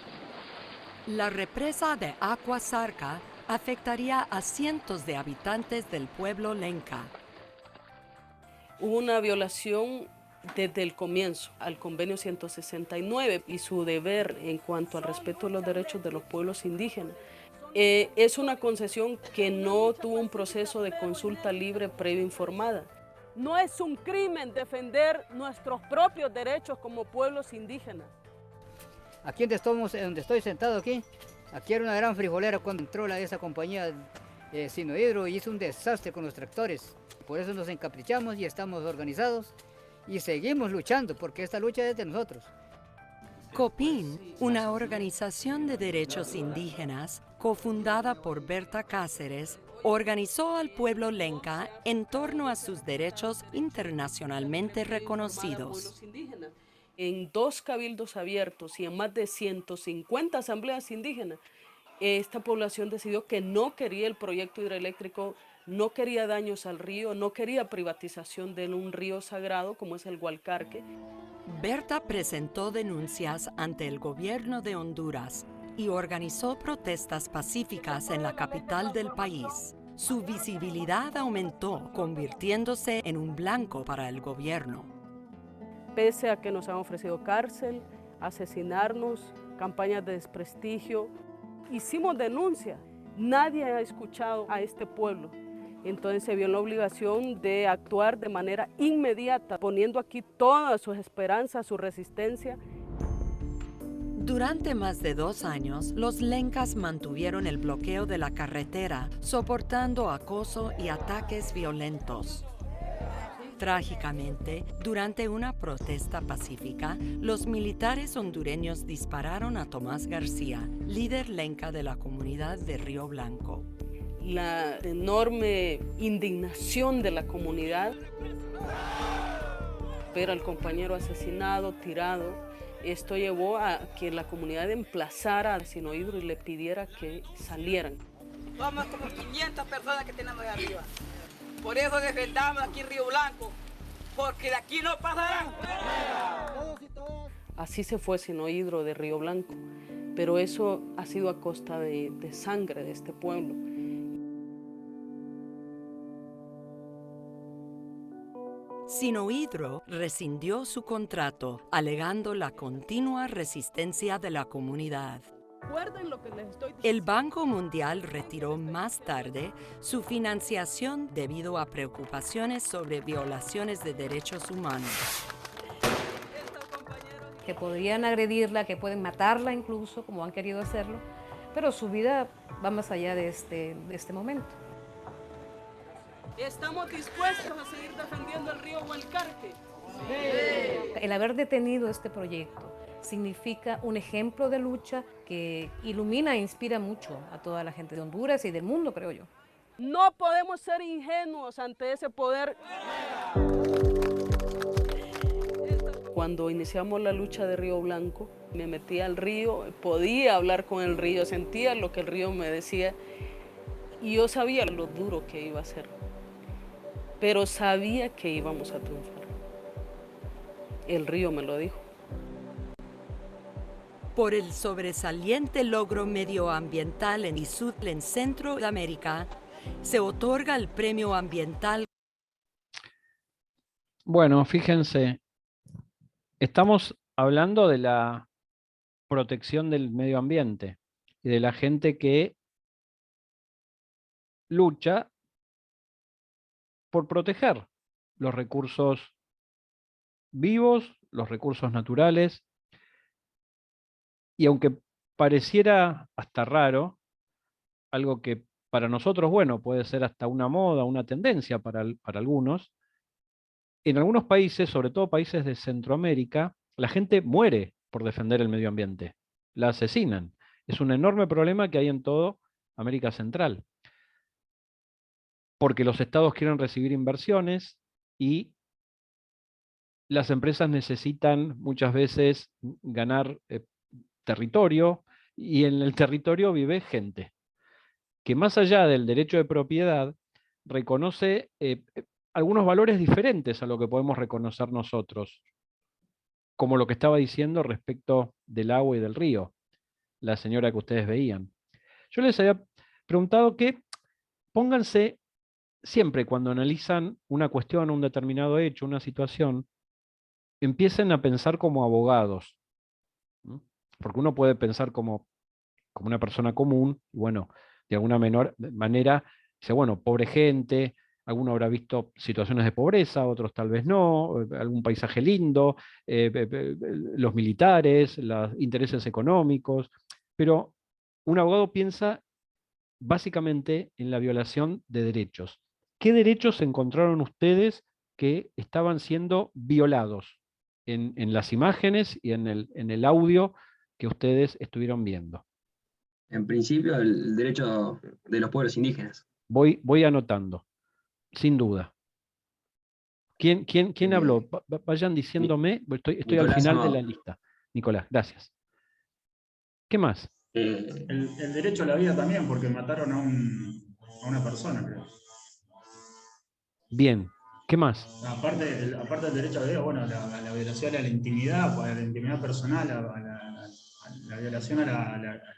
[SPEAKER 11] La represa de Agua Zarca afectaría a cientos de habitantes del pueblo lenca.
[SPEAKER 10] Hubo una violación desde el comienzo al convenio 169 y su deber en cuanto al respeto de los derechos de los pueblos indígenas. Es una concesión que no tuvo un proceso de consulta libre previa informada. No es un crimen defender nuestros propios derechos como pueblos indígenas.
[SPEAKER 12] Aquí donde estoy sentado aquí era una gran frijolera cuando entró esa compañía Sinohydro y hizo un desastre con los tractores. Por eso nos encaprichamos y estamos organizados y seguimos luchando porque esta lucha es de nosotros.
[SPEAKER 11] COPIN, una organización de derechos indígenas cofundada por Berta Cáceres, organizó al pueblo lenca en torno a sus derechos internacionalmente reconocidos.
[SPEAKER 10] En 2 cabildos abiertos y en más de 150 asambleas indígenas, esta población decidió que no quería el proyecto hidroeléctrico, no quería daños al río, no quería privatización de un río sagrado como es el Hualcarque.
[SPEAKER 11] Berta presentó denuncias ante el gobierno de Honduras y organizó protestas pacíficas en la capital del país. Su visibilidad aumentó, convirtiéndose en un blanco para el gobierno.
[SPEAKER 10] Pese a que nos han ofrecido cárcel, asesinarnos, campañas de desprestigio, hicimos denuncia. Nadie ha escuchado a este pueblo. Entonces se vio la obligación de actuar de manera inmediata, poniendo aquí todas sus esperanzas, su resistencia.
[SPEAKER 11] Durante más de 2 años, los lencas mantuvieron el bloqueo de la carretera, soportando acoso y ataques violentos. Trágicamente, durante una protesta pacífica, los militares hondureños dispararon a Tomás García, líder lenca de la comunidad de Río Blanco.
[SPEAKER 10] La enorme indignación de la comunidad, ver al compañero asesinado, tirado, esto llevó a que la comunidad emplazara a Sinohydro y le pidiera que salieran.
[SPEAKER 13] Somos como 500 personas que tenemos de arriba. Por eso defendamos aquí en Río Blanco, porque de aquí no pasarán.
[SPEAKER 10] Así se fue Sinohydro de Río Blanco, pero eso ha sido a costa de sangre de este pueblo.
[SPEAKER 11] Sinohydro rescindió su contrato, alegando la continua resistencia de la comunidad. El Banco Mundial retiró más tarde su financiación debido a preocupaciones sobre violaciones de derechos humanos.
[SPEAKER 14] Que podrían agredirla, que pueden matarla incluso, como han querido hacerlo, pero su vida va más allá de este momento.
[SPEAKER 10] Estamos dispuestos a seguir defendiendo el río Hualcarque.
[SPEAKER 14] El haber detenido este proyecto significa un ejemplo de lucha que ilumina e inspira mucho a toda la gente de Honduras y del mundo, creo yo.
[SPEAKER 10] No podemos ser ingenuos ante ese poder. Cuando iniciamos la lucha de Río Blanco, me metí al río, podía hablar con el río, sentía lo que el río me decía y yo sabía lo duro que iba a ser, pero sabía que íbamos a triunfar. El río me lo dijo.
[SPEAKER 11] Por el sobresaliente logro medioambiental en Isud en Centroamérica, se otorga el Premio Ambiental.
[SPEAKER 1] Bueno, fíjense, estamos hablando de la protección del medio ambiente y de la gente que lucha por proteger los recursos vivos, los recursos naturales, y aunque pareciera hasta raro, algo que para nosotros, bueno, puede ser hasta una moda, una tendencia para algunos, en algunos países, sobre todo países de Centroamérica, la gente muere por defender el medio ambiente, la asesinan. Es un enorme problema que hay en toda América Central, porque los estados quieren recibir inversiones y las empresas necesitan muchas veces ganar territorio, y en el territorio vive gente que, más allá del derecho de propiedad, reconoce algunos valores diferentes a lo que podemos reconocer nosotros, como lo que estaba diciendo respecto del agua y del río, la señora que ustedes veían. Yo les había preguntado que pónganse siempre, cuando analizan una cuestión, un determinado hecho, una situación, empiecen a pensar como abogados, ¿no? Porque uno puede pensar como una persona común, y bueno, de alguna manera, dice, bueno, pobre gente, alguno habrá visto situaciones de pobreza, otros tal vez no, algún paisaje lindo, los militares, los intereses económicos, pero un abogado piensa básicamente en la violación de derechos. ¿Qué derechos encontraron ustedes que estaban siendo violados en las imágenes y en el audio que ustedes estuvieron viendo?
[SPEAKER 5] En principio, el derecho de los pueblos indígenas.
[SPEAKER 1] Voy anotando, sin duda. ¿Quién habló? Vayan diciéndome, estoy al
[SPEAKER 5] Nicolás
[SPEAKER 1] final de
[SPEAKER 5] Amado.
[SPEAKER 1] la lista. Nicolás, gracias. ¿Qué más?
[SPEAKER 6] El derecho a la vida también, porque mataron a una persona, creo.
[SPEAKER 1] Bien, ¿qué más?
[SPEAKER 6] Aparte del derecho a la vida, bueno, la violación a la intimidad personal, la violación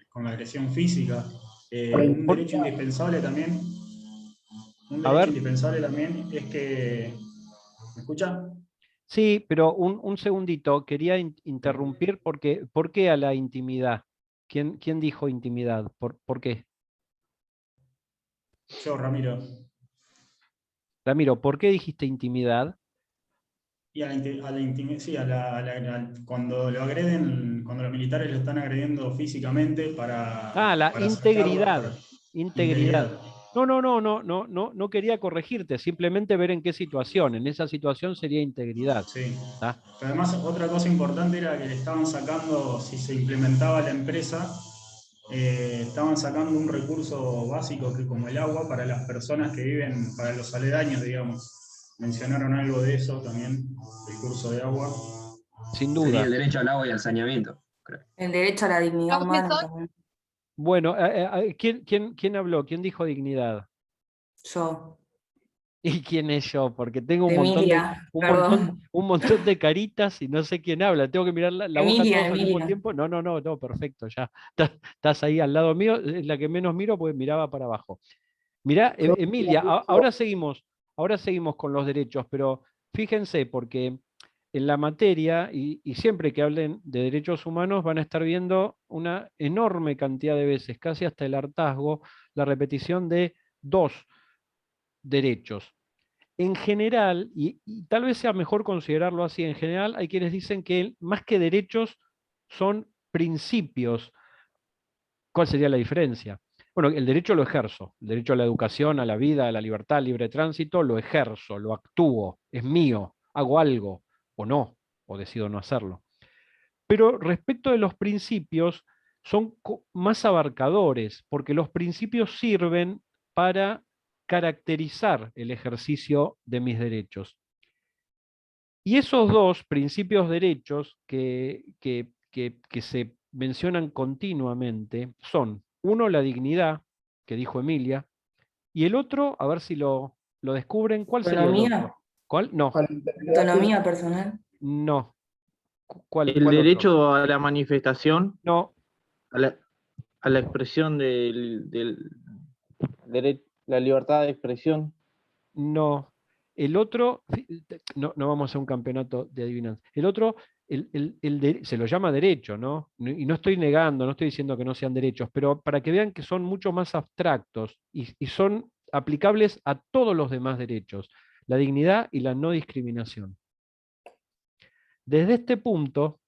[SPEAKER 6] con la agresión física. Un derecho indispensable también. Indispensable también es que... ¿Me escucha?
[SPEAKER 1] Sí, pero un segundito, quería interrumpir porque ¿por qué a la intimidad? ¿Quién dijo intimidad? ¿Por qué?
[SPEAKER 6] Yo, Ramiro.
[SPEAKER 1] Ramiro, ¿por qué dijiste intimidad?
[SPEAKER 6] Y cuando lo agreden, cuando los militares lo están agrediendo físicamente para...
[SPEAKER 1] La
[SPEAKER 6] para
[SPEAKER 1] integridad.
[SPEAKER 6] sacarlo,
[SPEAKER 1] Integridad. No quería corregirte, simplemente ver en qué situación. En esa situación sería integridad.
[SPEAKER 6] Sí.
[SPEAKER 1] ¿Tá?
[SPEAKER 6] Pero además, otra cosa importante era que le estaban sacando, si se implementaba la empresa, estaban sacando un recurso básico que como el agua para las personas que viven, para los aledaños, digamos. Mencionaron algo de eso también, el curso de agua.
[SPEAKER 1] Sin duda.
[SPEAKER 5] Sería el derecho al agua y al saneamiento, creo.
[SPEAKER 2] El derecho a la dignidad humana también.
[SPEAKER 1] Bueno, ¿quién habló? ¿Quién dijo dignidad?
[SPEAKER 2] Yo.
[SPEAKER 1] ¿Y quién es yo? Porque tengo
[SPEAKER 2] Emilia,
[SPEAKER 1] un montón de caritas y no sé quién habla. Tengo que mirar la boca
[SPEAKER 2] Emilia,
[SPEAKER 1] todos al mismo
[SPEAKER 2] Emilia.
[SPEAKER 1] tiempo. No, perfecto, ya. Estás ahí al lado mío, es la que menos miro porque miraba para abajo. Mirá, Emilia, ahora seguimos con los derechos, pero fíjense, porque en la materia, y siempre que hablen de derechos humanos, van a estar viendo una enorme cantidad de veces, casi hasta el hartazgo, la repetición de dos derechos. En general, y tal vez sea mejor considerarlo así, en general hay quienes dicen que más que derechos son principios. ¿Cuál sería la diferencia? Bueno, el derecho lo ejerzo, el derecho a la educación, a la vida, a la libertad, al libre tránsito, lo ejerzo, lo actúo, es mío, hago algo, o no, o decido no hacerlo. Pero respecto de los principios, son más abarcadores, porque los principios sirven para caracterizar el ejercicio de mis derechos. Y esos dos principios derechos que se mencionan continuamente son, uno, la dignidad, que dijo Emilia, y el otro, a ver si lo descubren, ¿cuál sería el
[SPEAKER 2] ¿Autonomía?
[SPEAKER 1] otro? ¿Cuál? No.
[SPEAKER 2] ¿Autonomía personal?
[SPEAKER 1] No. ¿Cuál
[SPEAKER 8] El
[SPEAKER 1] otro?
[SPEAKER 8] derecho a la manifestación,
[SPEAKER 1] No.
[SPEAKER 8] a la expresión la libertad de expresión.
[SPEAKER 1] No. El otro, no vamos a hacer un campeonato de adivinanza. El otro, se lo llama derecho, ¿no? Y no estoy negando, no estoy diciendo que no sean derechos, pero para que vean que son mucho más abstractos y son aplicables a todos los demás derechos, la dignidad y la no discriminación. Desde este punto,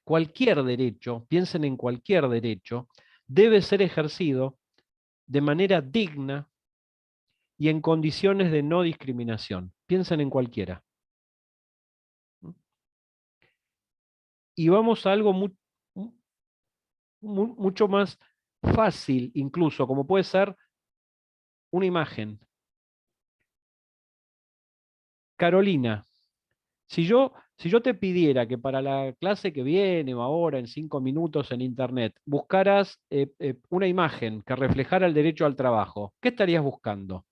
[SPEAKER 1] cualquier derecho, piensen en cualquier derecho, debe ser ejercido de manera digna y en condiciones de no discriminación. Piensen en cualquiera. Y vamos a algo mucho más fácil, incluso, como puede ser una imagen. Carolina, si yo te pidiera que para la clase que viene o ahora, en 5 minutos en internet, buscaras una imagen que reflejara el derecho al trabajo, ¿qué estarías buscando?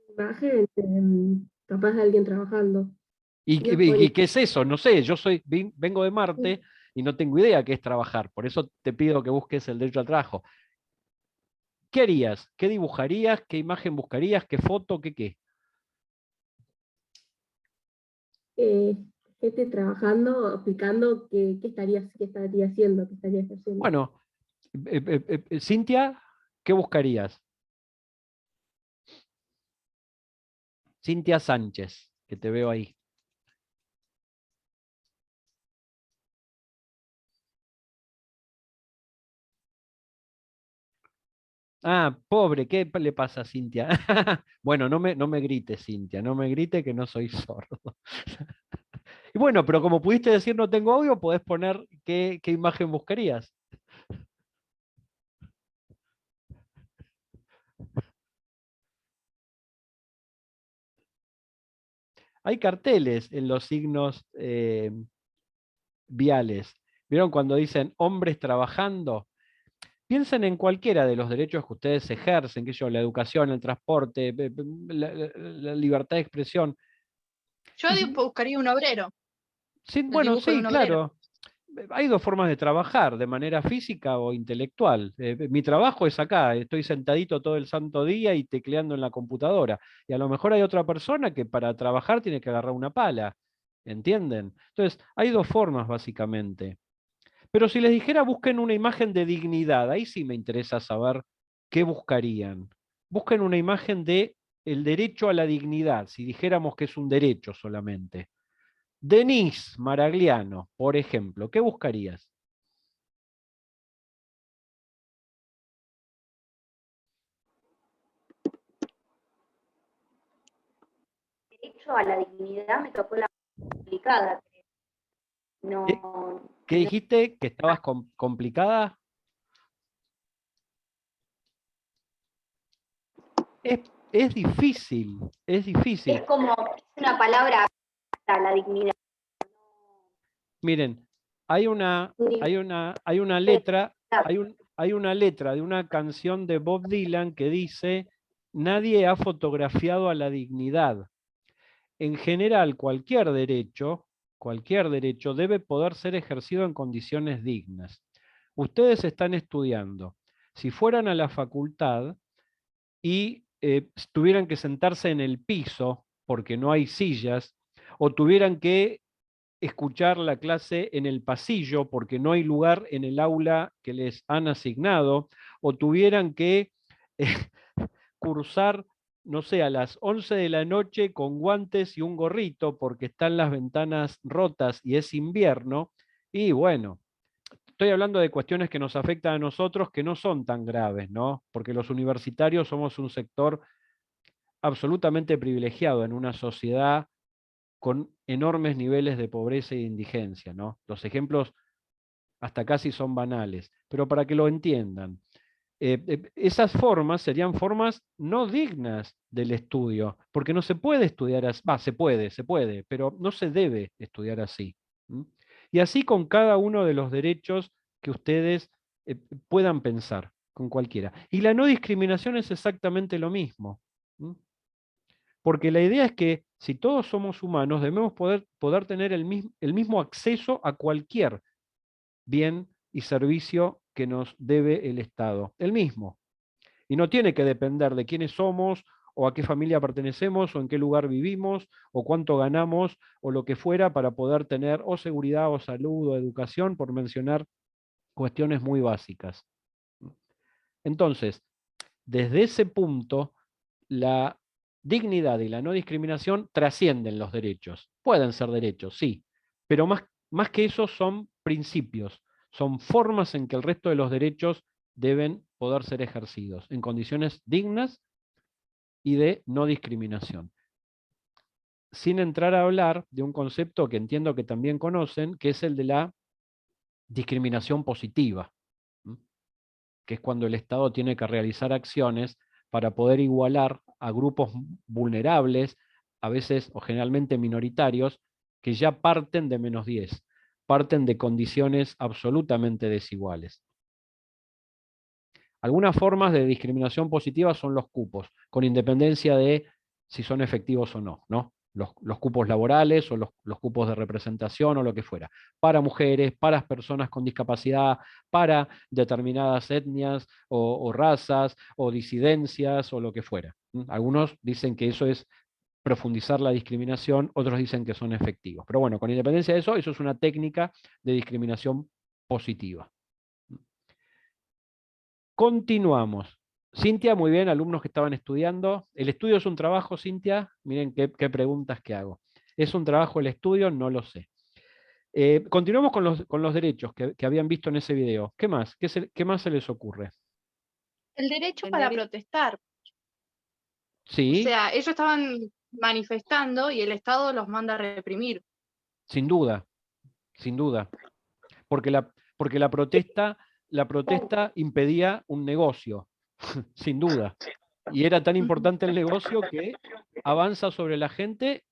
[SPEAKER 9] Imagen, capaz de alguien trabajando.
[SPEAKER 1] ¿Y qué es eso? No sé, yo vengo de Marte y no tengo idea qué es trabajar, por eso te pido que busques el derecho al trabajo. ¿Qué harías? ¿Qué dibujarías? ¿Qué imagen buscarías? ¿Qué foto? ¿Qué?
[SPEAKER 9] Gente trabajando, explicando qué estaría haciendo, qué estaría ejerciendo.
[SPEAKER 1] Bueno, Cintia, ¿qué buscarías? Cintia Sánchez, que te veo ahí. Ah, pobre, ¿qué le pasa a Cintia? Bueno, no me grites, Cintia, no me grite que no soy sordo. Y bueno, pero como pudiste decir no tengo audio, podés poner qué imagen buscarías. Hay carteles en los signos viales. ¿Vieron cuando dicen hombres trabajando? Piensen en cualquiera de los derechos que ustedes ejercen, que yo, la educación, el transporte, la libertad de expresión.
[SPEAKER 7] Yo buscaría un obrero.
[SPEAKER 1] Sí,
[SPEAKER 7] El
[SPEAKER 1] bueno,
[SPEAKER 7] dibujo de
[SPEAKER 1] sí,
[SPEAKER 7] un obrero.
[SPEAKER 1] claro. Hay dos formas de trabajar, de manera física o intelectual. Mi trabajo es acá, estoy sentadito todo el santo día y tecleando en la computadora. Y a lo mejor hay otra persona que para trabajar tiene que agarrar una pala. ¿Entienden? Entonces, hay dos formas básicamente. Pero si les dijera busquen una imagen de dignidad, ahí sí me interesa saber qué buscarían. Busquen una imagen de el derecho a la dignidad, si dijéramos que es un derecho solamente. Denise Maragliano, por ejemplo, ¿qué buscarías?
[SPEAKER 15] Derecho a la dignidad me tocó la complicada. No,
[SPEAKER 1] ¿Qué dijiste? ¿Que estabas complicada? Es difícil, es difícil.
[SPEAKER 15] es como una palabra para la dignidad.
[SPEAKER 1] Miren, hay una letra, hay una letra de una canción de Bob Dylan que dice: nadie ha fotografiado a la dignidad. En general, cualquier derecho debe poder ser ejercido en condiciones dignas. Ustedes están estudiando. Si fueran a la facultad y tuvieran que sentarse en el piso porque no hay sillas, o tuvieran que escuchar la clase en el pasillo porque no hay lugar en el aula que les han asignado, o tuvieran que cursar, no sé, a las 11 de la noche con guantes y un gorrito porque están las ventanas rotas y es invierno, y bueno, estoy hablando de cuestiones que nos afectan a nosotros que no son tan graves, ¿no? Porque los universitarios somos un sector absolutamente privilegiado en una sociedad con enormes niveles de pobreza e indigencia, ¿no? Los ejemplos hasta casi son banales, pero para que lo entiendan. esas formas serían formas no dignas del estudio, porque no se puede estudiar así, se puede, pero no se debe estudiar así. Y así con cada uno de los derechos que ustedes puedan pensar, con cualquiera. Y la no discriminación es exactamente lo mismo. Porque la idea es que si todos somos humanos, debemos poder tener el mismo acceso a cualquier bien y servicio que nos debe el Estado. El mismo. Y no tiene que depender de quiénes somos, o a qué familia pertenecemos, o en qué lugar vivimos, o cuánto ganamos, o lo que fuera, para poder tener o seguridad, o salud, o educación, por mencionar cuestiones muy básicas. Entonces, desde ese punto, la dignidad y la no discriminación trascienden los derechos. Pueden ser derechos, sí, pero más que eso son principios, son formas en que el resto de los derechos deben poder ser ejercidos en condiciones dignas y de no discriminación. Sin entrar a hablar de un concepto que entiendo que también conocen, que es el de la discriminación positiva, que es cuando el Estado tiene que realizar acciones para poder igualar a grupos vulnerables, a veces o generalmente minoritarios, que ya parten de -10, parten de condiciones absolutamente desiguales. Algunas formas de discriminación positiva son los cupos, con independencia de si son efectivos o no, ¿no? Los cupos laborales o los cupos de representación o lo que fuera, para mujeres, para personas con discapacidad, para determinadas etnias o razas o disidencias o lo que fuera. Algunos dicen que eso es profundizar la discriminación, otros dicen que son efectivos. Pero bueno, con independencia de eso, eso es una técnica de discriminación positiva. Continuamos. Cintia, muy bien, alumnos que estaban estudiando. ¿El estudio es un trabajo, Cintia? Miren qué preguntas que hago. ¿Es un trabajo el estudio? No lo sé. Continuamos con los derechos que habían visto en ese video. ¿Qué más? ¿Qué más se les ocurre?
[SPEAKER 7] El derecho para protestar. O
[SPEAKER 1] Sí,
[SPEAKER 7] sea, ellos estaban manifestando y el Estado los manda a reprimir.
[SPEAKER 1] sin duda, sin duda. Porque la protesta impedía un negocio, sin duda. Y era tan importante el negocio que avanza sobre la gente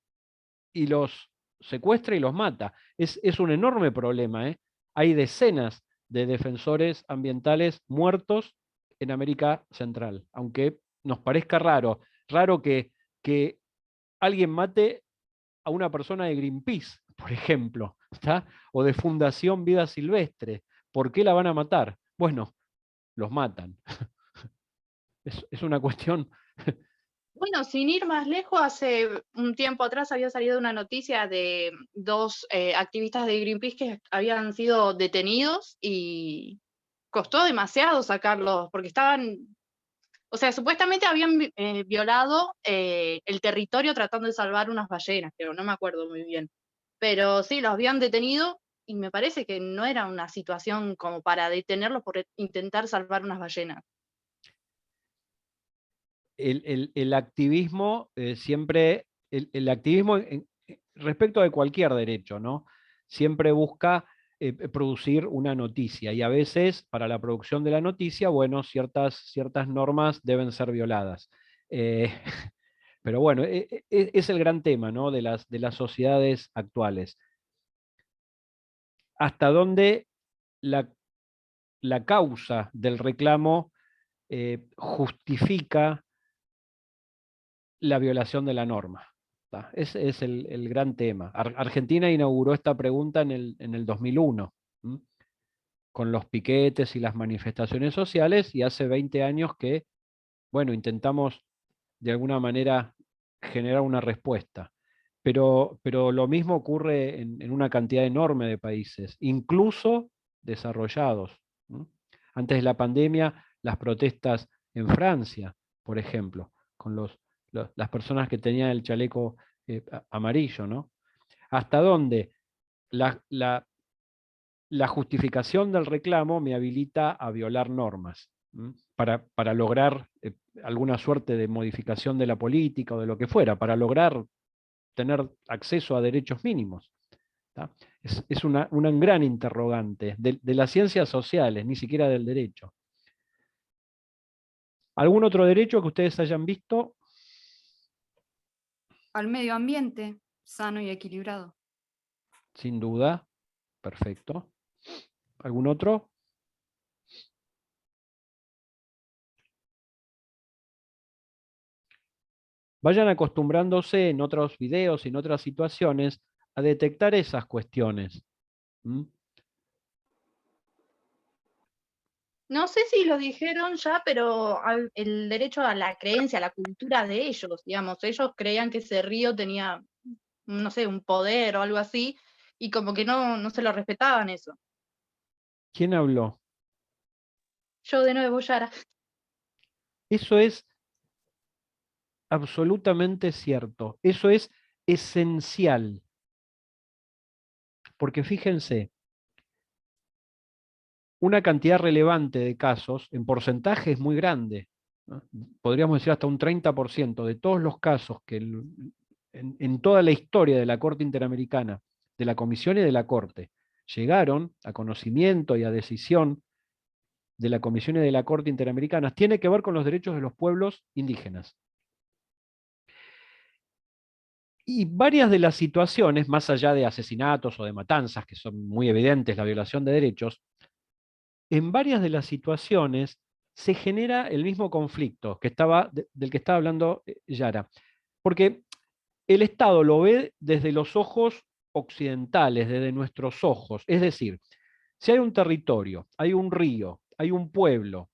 [SPEAKER 1] y los secuestra y los mata. Es un enorme problema, ¿eh? Hay decenas de defensores ambientales muertos en América Central, aunque nos parezca raro que alguien mate a una persona de Greenpeace, por ejemplo, ¿está? O de Fundación Vida Silvestre. ¿Por qué la van a matar? Bueno, los matan. Es una cuestión.
[SPEAKER 7] Bueno, sin ir más lejos, hace un tiempo atrás había salido una noticia de dos activistas de Greenpeace que habían sido detenidos y costó demasiado sacarlos porque estaban, o sea, supuestamente habían violado el territorio tratando de salvar unas ballenas, pero no me acuerdo muy bien. Pero sí, los habían detenido y me parece que no era una situación como para detenerlos por intentar salvar unas ballenas.
[SPEAKER 1] El activismo siempre, el activismo respecto de cualquier derecho, ¿no? Siempre busca producir una noticia y a veces para la producción de la noticia, bueno, ciertas normas deben ser violadas. Pero bueno, es el gran tema, ¿no? de las sociedades actuales. Hasta dónde la causa del reclamo justifica la violación de la norma. Ese es el gran tema. Argentina inauguró esta pregunta en el 2001, con los piquetes y las manifestaciones sociales, y hace 20 años que, bueno, intentamos de alguna manera generar una respuesta. Pero lo mismo ocurre en una cantidad enorme de países, incluso desarrollados. Antes de la pandemia, las protestas en Francia, por ejemplo, con las personas que tenían el chaleco amarillo, ¿no? Hasta dónde la justificación del reclamo me habilita a violar normas, para lograr alguna suerte de modificación de la política o de lo que fuera, para lograr tener acceso a derechos mínimos. Es un gran interrogante de las ciencias sociales, ni siquiera del derecho. ¿Algún otro derecho que ustedes hayan visto?
[SPEAKER 4] Al medio ambiente, sano y equilibrado.
[SPEAKER 1] Sin duda. Perfecto. ¿Algún otro? Vayan acostumbrándose en otros videos y en otras situaciones a detectar esas cuestiones. ¿Mm?
[SPEAKER 7] No sé si lo dijeron ya, pero el derecho a la creencia, a la cultura de ellos, digamos, ellos creían que ese río tenía, no sé, un poder o algo así, y como que no se lo respetaban eso.
[SPEAKER 1] ¿Quién habló?
[SPEAKER 7] Yo de nuevo, Yara.
[SPEAKER 1] Eso es absolutamente cierto. Eso es esencial. Porque fíjense, una cantidad relevante de casos, en porcentaje es muy grande, ¿no? Podríamos decir hasta un 30% de todos los casos que en toda la historia de la Corte Interamericana, de la Comisión y de la Corte, llegaron a conocimiento y a decisión de la Comisión y de la Corte Interamericana, tiene que ver con los derechos de los pueblos indígenas. Y varias de las situaciones, más allá de asesinatos o de matanzas, que son muy evidentes la violación de derechos, en varias de las situaciones se genera el mismo conflicto del que estaba hablando Yara. Porque el Estado lo ve desde los ojos occidentales, desde nuestros ojos. Es decir, si hay un territorio, hay un río, hay un pueblo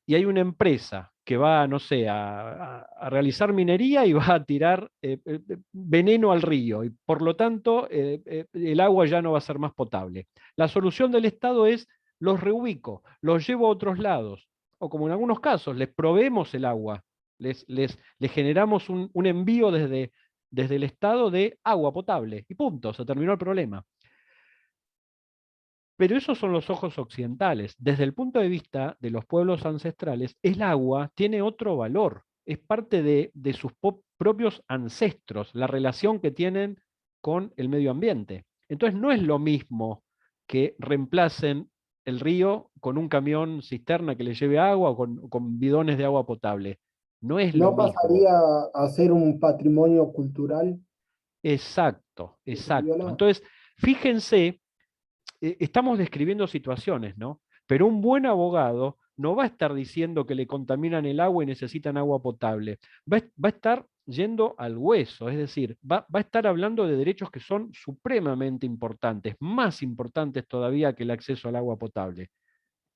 [SPEAKER 1] y hay una empresa que va, no sé, a realizar minería y va a tirar veneno al río, y por lo tanto el agua ya no va a ser más potable. La solución del Estado es: los reubico, los llevo a otros lados, o como en algunos casos, les proveemos el agua, les generamos un envío desde el Estado de agua potable, y punto, se terminó el problema. Pero esos son los ojos occidentales. Desde el punto de vista de los pueblos ancestrales, el agua tiene otro valor, es parte de sus propios ancestros, la relación que tienen con el medio ambiente. Entonces no es lo mismo que reemplacen el río con un camión cisterna que le lleve agua o con bidones de agua potable. No es lo
[SPEAKER 16] ¿No
[SPEAKER 1] mismo.
[SPEAKER 16] pasaría a ser un patrimonio cultural?
[SPEAKER 1] Exacto,
[SPEAKER 16] ¿Se
[SPEAKER 1] exacto.
[SPEAKER 16] viola?
[SPEAKER 1] Entonces, fíjense, estamos describiendo situaciones, ¿no? Pero un buen abogado no va a estar diciendo que le contaminan el agua y necesitan agua potable. Va a estar yendo al hueso, es decir, va a estar hablando de derechos que son supremamente importantes, más importantes todavía que el acceso al agua potable.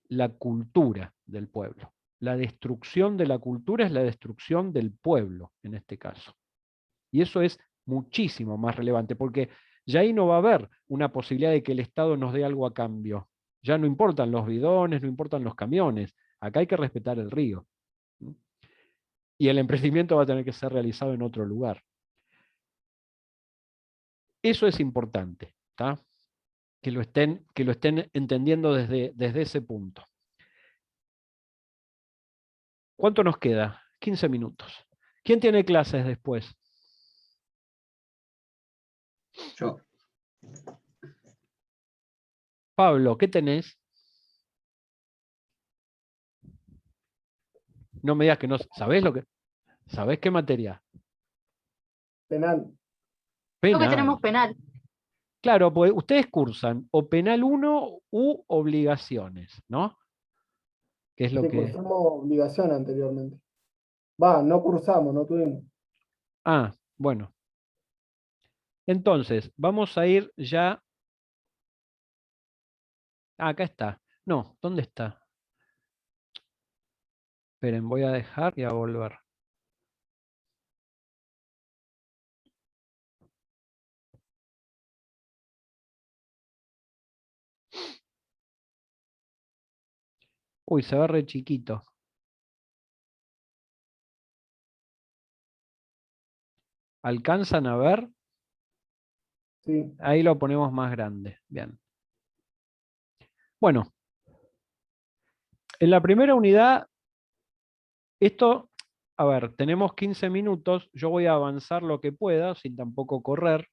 [SPEAKER 1] La cultura del pueblo. La destrucción de la cultura es la destrucción del pueblo, en este caso. Y eso es muchísimo más relevante, porque ya ahí no va a haber una posibilidad de que el Estado nos dé algo a cambio. Ya no importan los bidones, no importan los camiones. Acá hay que respetar el río. Y el emprendimiento va a tener que ser realizado en otro lugar. Eso es importante, ¿tá? Que lo estén entendiendo desde ese punto. ¿Cuánto nos queda? 15 minutos. ¿Quién tiene clases después?
[SPEAKER 5] Yo.
[SPEAKER 1] Pablo, ¿qué tenés? No me digas que no. ¿Sabés lo que? ¿Sabés qué materia?
[SPEAKER 16] Penal.
[SPEAKER 7] Creo que
[SPEAKER 1] Penal.
[SPEAKER 7] tenemos penal.
[SPEAKER 1] Claro, pues ustedes cursan o penal 1 u obligaciones, ¿no? Que es lo
[SPEAKER 16] Sí,
[SPEAKER 1] que...
[SPEAKER 16] cursamos obligación anteriormente. No cursamos, no tuvimos.
[SPEAKER 1] Ah, bueno. Entonces, vamos a ir ya... Ah, acá está. No, ¿dónde está? Esperen, voy a dejar y a volver. Uy, se ve re chiquito. ¿Alcanzan a ver?
[SPEAKER 16] Sí.
[SPEAKER 1] Ahí lo ponemos más grande. Bien. Bueno. En la primera unidad, esto, a ver, tenemos 15 minutos. Yo voy a avanzar lo que pueda, sin tampoco correr.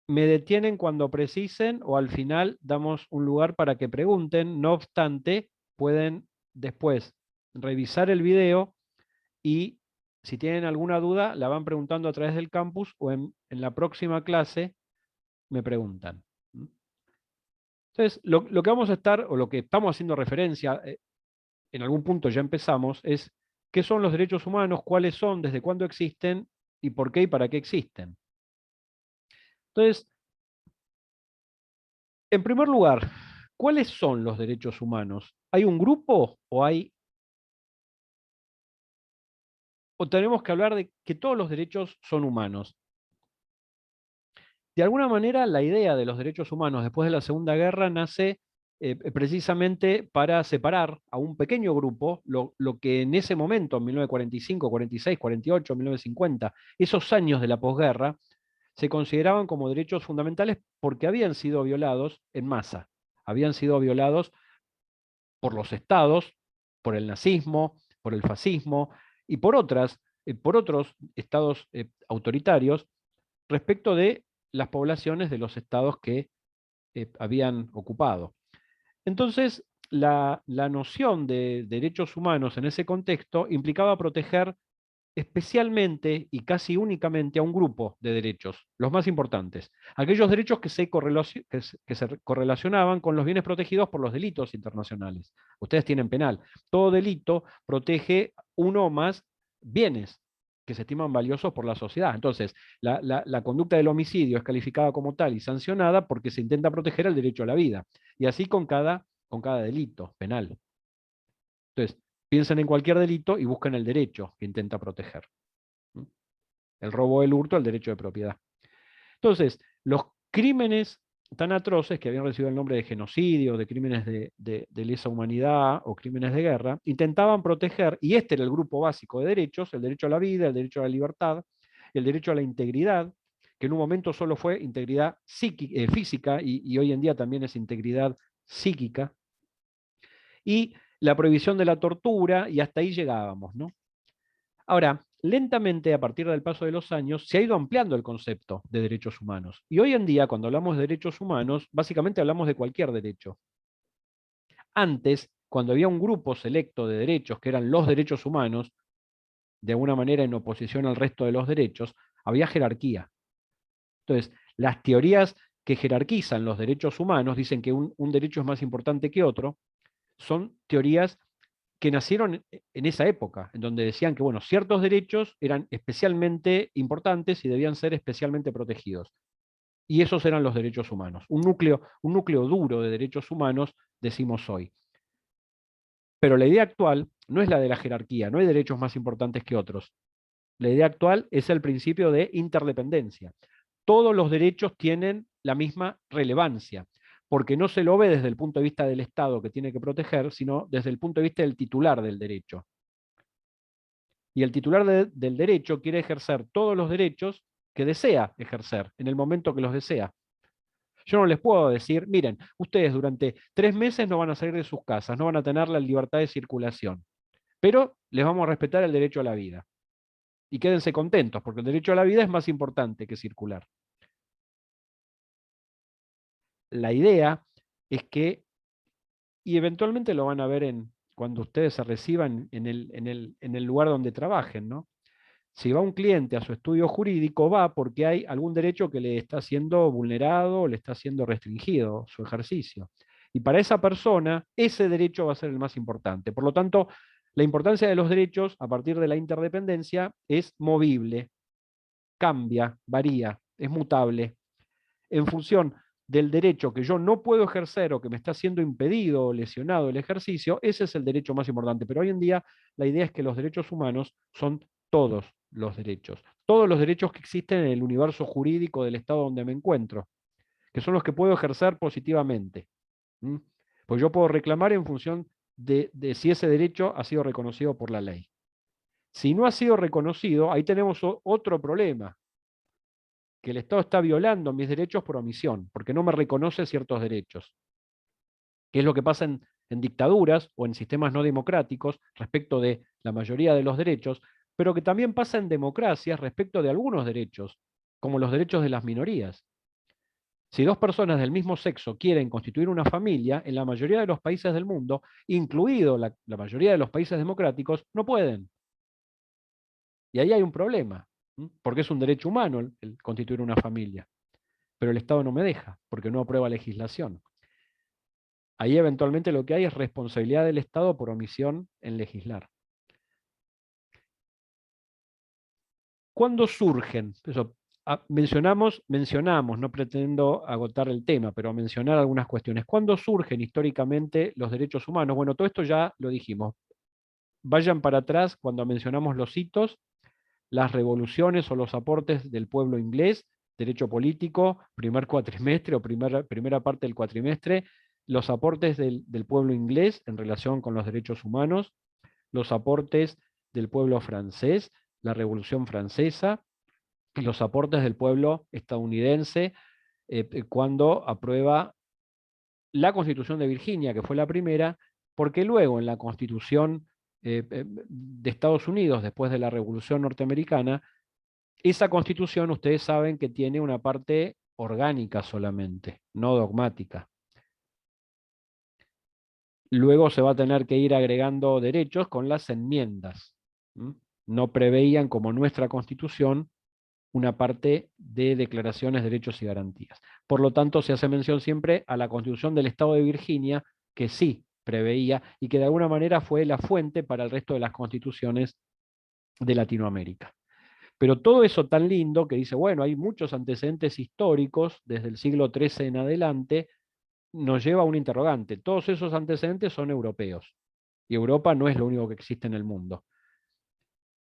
[SPEAKER 1] Me detienen cuando precisen o al final damos un lugar para que pregunten. No obstante, pueden después revisar el video y si tienen alguna duda la van preguntando a través del campus o en la próxima clase me preguntan. Entonces, lo que vamos a estar, o lo que estamos haciendo referencia, en algún punto ya empezamos, es qué son los derechos humanos, cuáles son, desde cuándo existen y por qué y para qué existen. Entonces, en primer lugar, ¿cuáles son los derechos humanos? ¿Hay un grupo o tenemos que hablar de que todos los derechos son humanos? De alguna manera, la idea de los derechos humanos después de la Segunda Guerra nace precisamente para separar a un pequeño grupo, lo que en ese momento, en 1945, 46, 48, 1950, esos años de la posguerra, se consideraban como derechos fundamentales porque habían sido violados en masa. Habían sido violados por los estados, por el nazismo, por el fascismo y por otros estados autoritarios respecto de las poblaciones de los estados que habían ocupado. Entonces, la noción de derechos humanos en ese contexto implicaba proteger especialmente y casi únicamente a un grupo de derechos, los más importantes, aquellos derechos que se correlacionaban con los bienes protegidos por los delitos internacionales. Ustedes tienen penal. Todo delito protege uno o más bienes que se estiman valiosos por la sociedad. Entonces, la conducta del homicidio es calificada como tal y sancionada porque se intenta proteger el derecho a la vida. Y así con cada delito penal. Entonces, piensen en cualquier delito y busquen el derecho que intenta proteger. El robo, el hurto, el derecho de propiedad. Entonces, los crímenes tan atroces que habían recibido el nombre de genocidio, de crímenes de lesa humanidad o crímenes de guerra, intentaban proteger, y este era el grupo básico de derechos, el derecho a la vida, el derecho a la libertad, el derecho a la integridad, que en un momento solo fue integridad física y hoy en día también es integridad psíquica, y la prohibición de la tortura, y hasta ahí llegábamos, ¿no? Ahora, lentamente, a partir del paso de los años, se ha ido ampliando el concepto de derechos humanos. Y hoy en día, cuando hablamos de derechos humanos, básicamente hablamos de cualquier derecho. Antes, cuando había un grupo selecto de derechos, que eran los derechos humanos, de alguna manera en oposición al resto de los derechos, había jerarquía. Entonces, las teorías que jerarquizan los derechos humanos dicen que un derecho es más importante que otro, son teorías que nacieron en esa época, en donde decían que bueno, ciertos derechos eran especialmente importantes y debían ser especialmente protegidos. Y esos eran los derechos humanos. Un núcleo duro de derechos humanos, decimos hoy. Pero la idea actual no es la de la jerarquía, no hay derechos más importantes que otros. La idea actual es el principio de interdependencia. Todos los derechos tienen la misma relevancia, porque no se lo ve desde el punto de vista del Estado que tiene que proteger, sino desde el punto de vista del titular del derecho. Y el titular del derecho quiere ejercer todos los derechos que desea ejercer, en el momento que los desea. Yo no les puedo decir, miren, ustedes durante 3 meses no van a salir de sus casas, no van a tener la libertad de circulación, pero les vamos a respetar el derecho a la vida. Y quédense contentos, porque el derecho a la vida es más importante que circular. La idea es que, y eventualmente lo van a ver cuando ustedes se reciban en el lugar donde trabajen, ¿no? Si va un cliente a su estudio jurídico, va porque hay algún derecho que le está siendo vulnerado o le está siendo restringido su ejercicio. Y para esa persona, ese derecho va a ser el más importante. Por lo tanto, la importancia de los derechos a partir de la interdependencia es movible, cambia, varía, es mutable. En función del derecho que yo no puedo ejercer o que me está siendo impedido o lesionado el ejercicio, ese es el derecho más importante. Pero hoy en día la idea es que los derechos humanos son todos los derechos que existen en el universo jurídico del Estado donde me encuentro, que son los que puedo ejercer positivamente. Pues yo puedo reclamar en función de si ese derecho ha sido reconocido por la ley. Si no ha sido reconocido, ahí tenemos otro problema, que el Estado está violando mis derechos por omisión, porque no me reconoce ciertos derechos. Que es lo que pasa en dictaduras o en sistemas no democráticos respecto de la mayoría de los derechos, pero que también pasa en democracias respecto de algunos derechos, como los derechos de las minorías. Si dos personas del mismo sexo quieren constituir una familia, en la mayoría de los países del mundo, incluido la mayoría de los países democráticos, no pueden. Y ahí hay un problema, porque es un derecho humano el constituir una familia. Pero el Estado no me deja, porque no aprueba legislación. Ahí eventualmente lo que hay es responsabilidad del Estado por omisión en legislar. ¿Cuándo surgen? Eso, mencionamos, no pretendo agotar el tema, pero mencionar algunas cuestiones. ¿Cuándo surgen históricamente los derechos humanos? Bueno, todo esto ya lo dijimos. Vayan para atrás cuando mencionamos los hitos, las revoluciones o los aportes del pueblo inglés, derecho político, primer cuatrimestre o primera parte del cuatrimestre, los aportes del pueblo inglés en relación con los derechos humanos, los aportes del pueblo francés, la Revolución Francesa, y los aportes del pueblo estadounidense cuando aprueba la Constitución de Virginia, que fue la primera, porque luego en la Constitución de Estados Unidos, después de la Revolución Norteamericana, esa Constitución ustedes saben que tiene una parte orgánica solamente, no dogmática. Luego se va a tener que ir agregando derechos con las enmiendas. No preveían, como nuestra Constitución, una parte de declaraciones, derechos y garantías. Por lo tanto, se hace mención siempre a la Constitución del Estado de Virginia, que sí preveía y que de alguna manera fue la fuente para el resto de las constituciones de Latinoamérica. Pero todo eso tan lindo que dice, bueno, hay muchos antecedentes históricos desde el siglo XIII en adelante, nos lleva a un interrogante. Todos esos antecedentes son europeos. Y Europa no es lo único que existe en el mundo.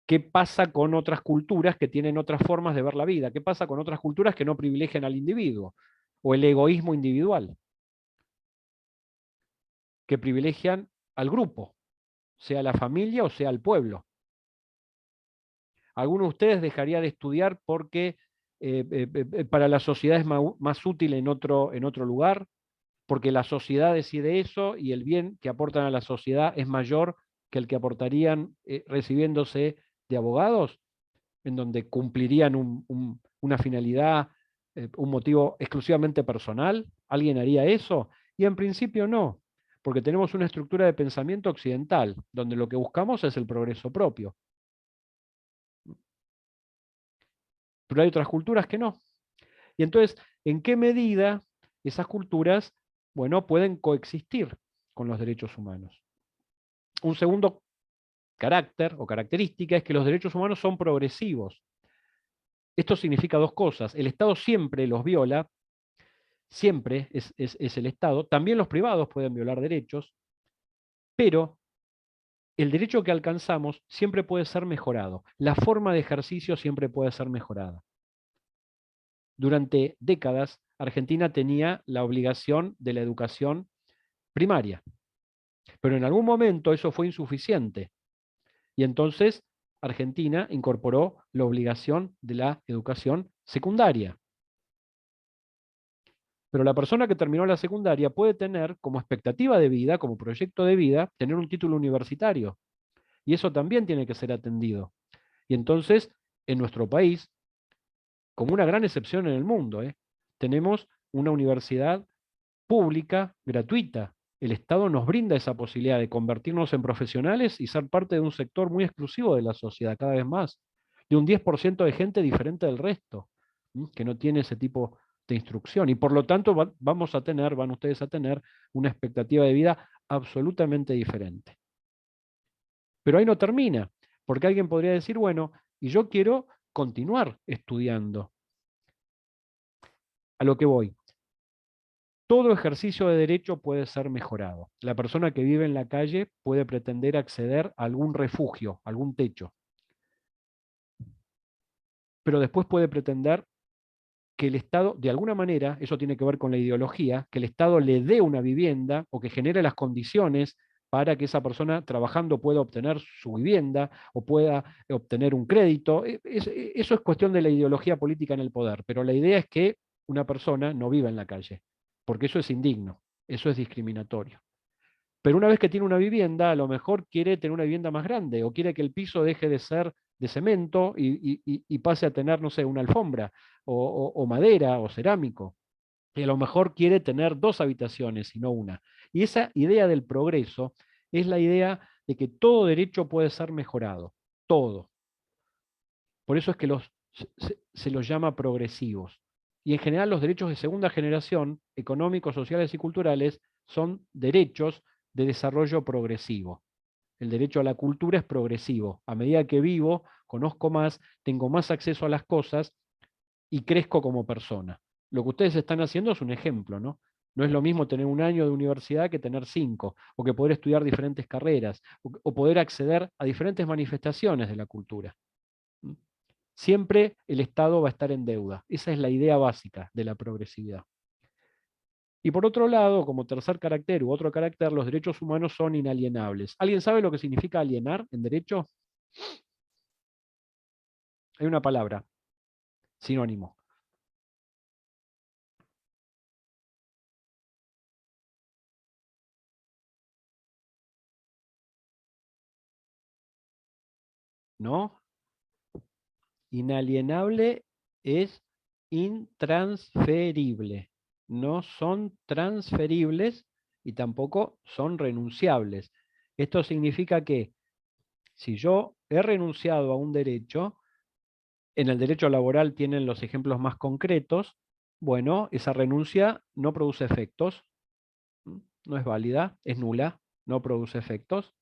[SPEAKER 1] ¿Qué pasa con otras culturas que tienen otras formas de ver la vida? ¿Qué pasa con otras culturas que no privilegian al individuo? O el egoísmo individual, que privilegian al grupo, sea la familia o sea el pueblo. ¿Alguno de ustedes dejaría de estudiar porque para la sociedad es más útil en otro lugar? Porque la sociedad decide eso y el bien que aportan a la sociedad es mayor que el que aportarían recibiéndose de abogados, en donde cumplirían una finalidad, un motivo exclusivamente personal. ¿Alguien haría eso? Y en principio no, porque tenemos una estructura de pensamiento occidental, donde lo que buscamos es el progreso propio. Pero hay otras culturas que no. Y entonces, ¿en qué medida esas culturas, bueno, pueden coexistir con los derechos humanos? Un segundo carácter o característica es que los derechos humanos son progresivos. Esto significa dos cosas. El Estado siempre los viola, siempre es el Estado. También los privados pueden violar derechos, pero el derecho que alcanzamos siempre puede ser mejorado. La forma de ejercicio siempre puede ser mejorada. Durante décadas, Argentina tenía la obligación de la educación primaria, pero en algún momento eso fue insuficiente. Y entonces Argentina incorporó la obligación de la educación secundaria. Pero la persona que terminó la secundaria puede tener como expectativa de vida, como proyecto de vida, tener un título universitario. Y eso también tiene que ser atendido. Y entonces, en nuestro país, como una gran excepción en el mundo, tenemos una universidad pública gratuita. El Estado nos brinda esa posibilidad de convertirnos en profesionales y ser parte de un sector muy exclusivo de la sociedad, cada vez más, de un 10% de gente diferente del resto, que no tiene ese tipo de instrucción. Y por lo tanto van ustedes a tener una expectativa de vida absolutamente diferente. Pero ahí no termina, porque alguien podría decir, bueno, y yo quiero continuar estudiando. A lo que voy. Todo ejercicio de derecho puede ser mejorado. La persona que vive en la calle puede pretender acceder a algún refugio, algún techo. Pero después puede pretender que el Estado, de alguna manera, eso tiene que ver con la ideología, que el Estado le dé una vivienda o que genere las condiciones para que esa persona trabajando pueda obtener su vivienda o pueda obtener un crédito. Eso es cuestión de la ideología política en el poder, pero la idea es que una persona no viva en la calle, porque eso es indigno, eso es discriminatorio. Pero una vez que tiene una vivienda, a lo mejor quiere tener una vivienda más grande, o quiere que el piso deje de ser de cemento y pase a tener, no sé, una alfombra, o madera, o cerámico. y a lo mejor quiere tener 2 habitaciones y no una. Y esa idea del progreso es la idea de que todo derecho puede ser mejorado, todo. Por eso es que se los llama progresivos. Y en general los derechos de segunda generación, económicos, sociales y culturales, son derechos de desarrollo progresivo. El derecho a la cultura es progresivo. A medida que vivo, conozco más, tengo más acceso a las cosas y crezco como persona. Lo que ustedes están haciendo es un ejemplo, ¿no? No es lo mismo tener 1 año de universidad que tener 5, o que poder estudiar diferentes carreras, o poder acceder a diferentes manifestaciones de la cultura. Siempre el Estado va a estar en deuda. Esa es la idea básica de la progresividad. Y por otro lado, como tercer carácter u otro carácter, los derechos humanos son inalienables. ¿Alguien sabe lo que significa alienar en derecho? Hay una palabra, sinónimo. ¿No? Inalienable es intransferible. No son transferibles y tampoco son renunciables. Esto significa que si yo he renunciado a un derecho, en el derecho laboral tienen los ejemplos más concretos, bueno, esa renuncia no produce efectos, no es válida, es nula, no produce efectos.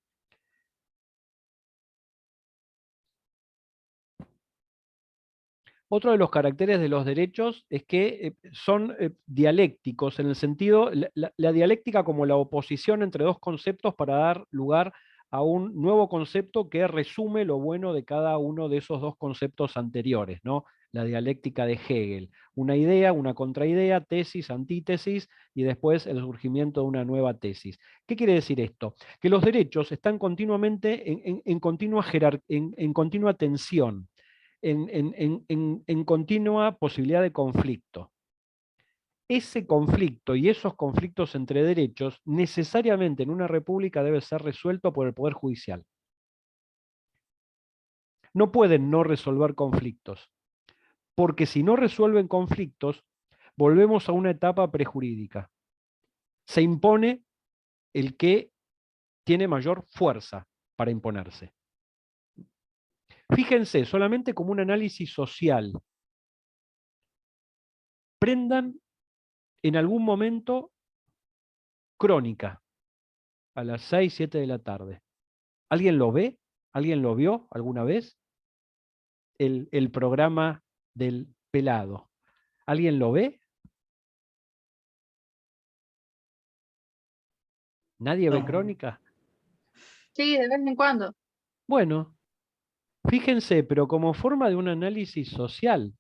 [SPEAKER 1] Otro de los caracteres de los derechos es que son dialécticos, en el sentido, la dialéctica como la oposición entre 2 conceptos para dar lugar a un nuevo concepto que resume lo bueno de cada uno de esos 2 conceptos anteriores, ¿no? La dialéctica de Hegel. Una idea, una contraidea, tesis, antítesis, y después el surgimiento de una nueva tesis. ¿Qué quiere decir esto? Que los derechos están continuamente en continua tensión. En continua posibilidad de conflicto. Ese conflicto y esos conflictos entre derechos necesariamente en una república debe ser resuelto por el Poder Judicial. No pueden no resolver conflictos, porque si no resuelven conflictos, volvemos a una etapa prejurídica. Se impone el que tiene mayor fuerza para imponerse. Fíjense, solamente como un análisis social. Prendan en algún momento Crónica, a las 6, 7 de la tarde. ¿Alguien lo ve? ¿Alguien lo vio alguna vez? El programa del pelado. ¿Alguien lo ve? ¿Nadie ve Crónica?
[SPEAKER 7] Sí, de vez en cuando.
[SPEAKER 1] Bueno, fíjense, pero como forma de un análisis social.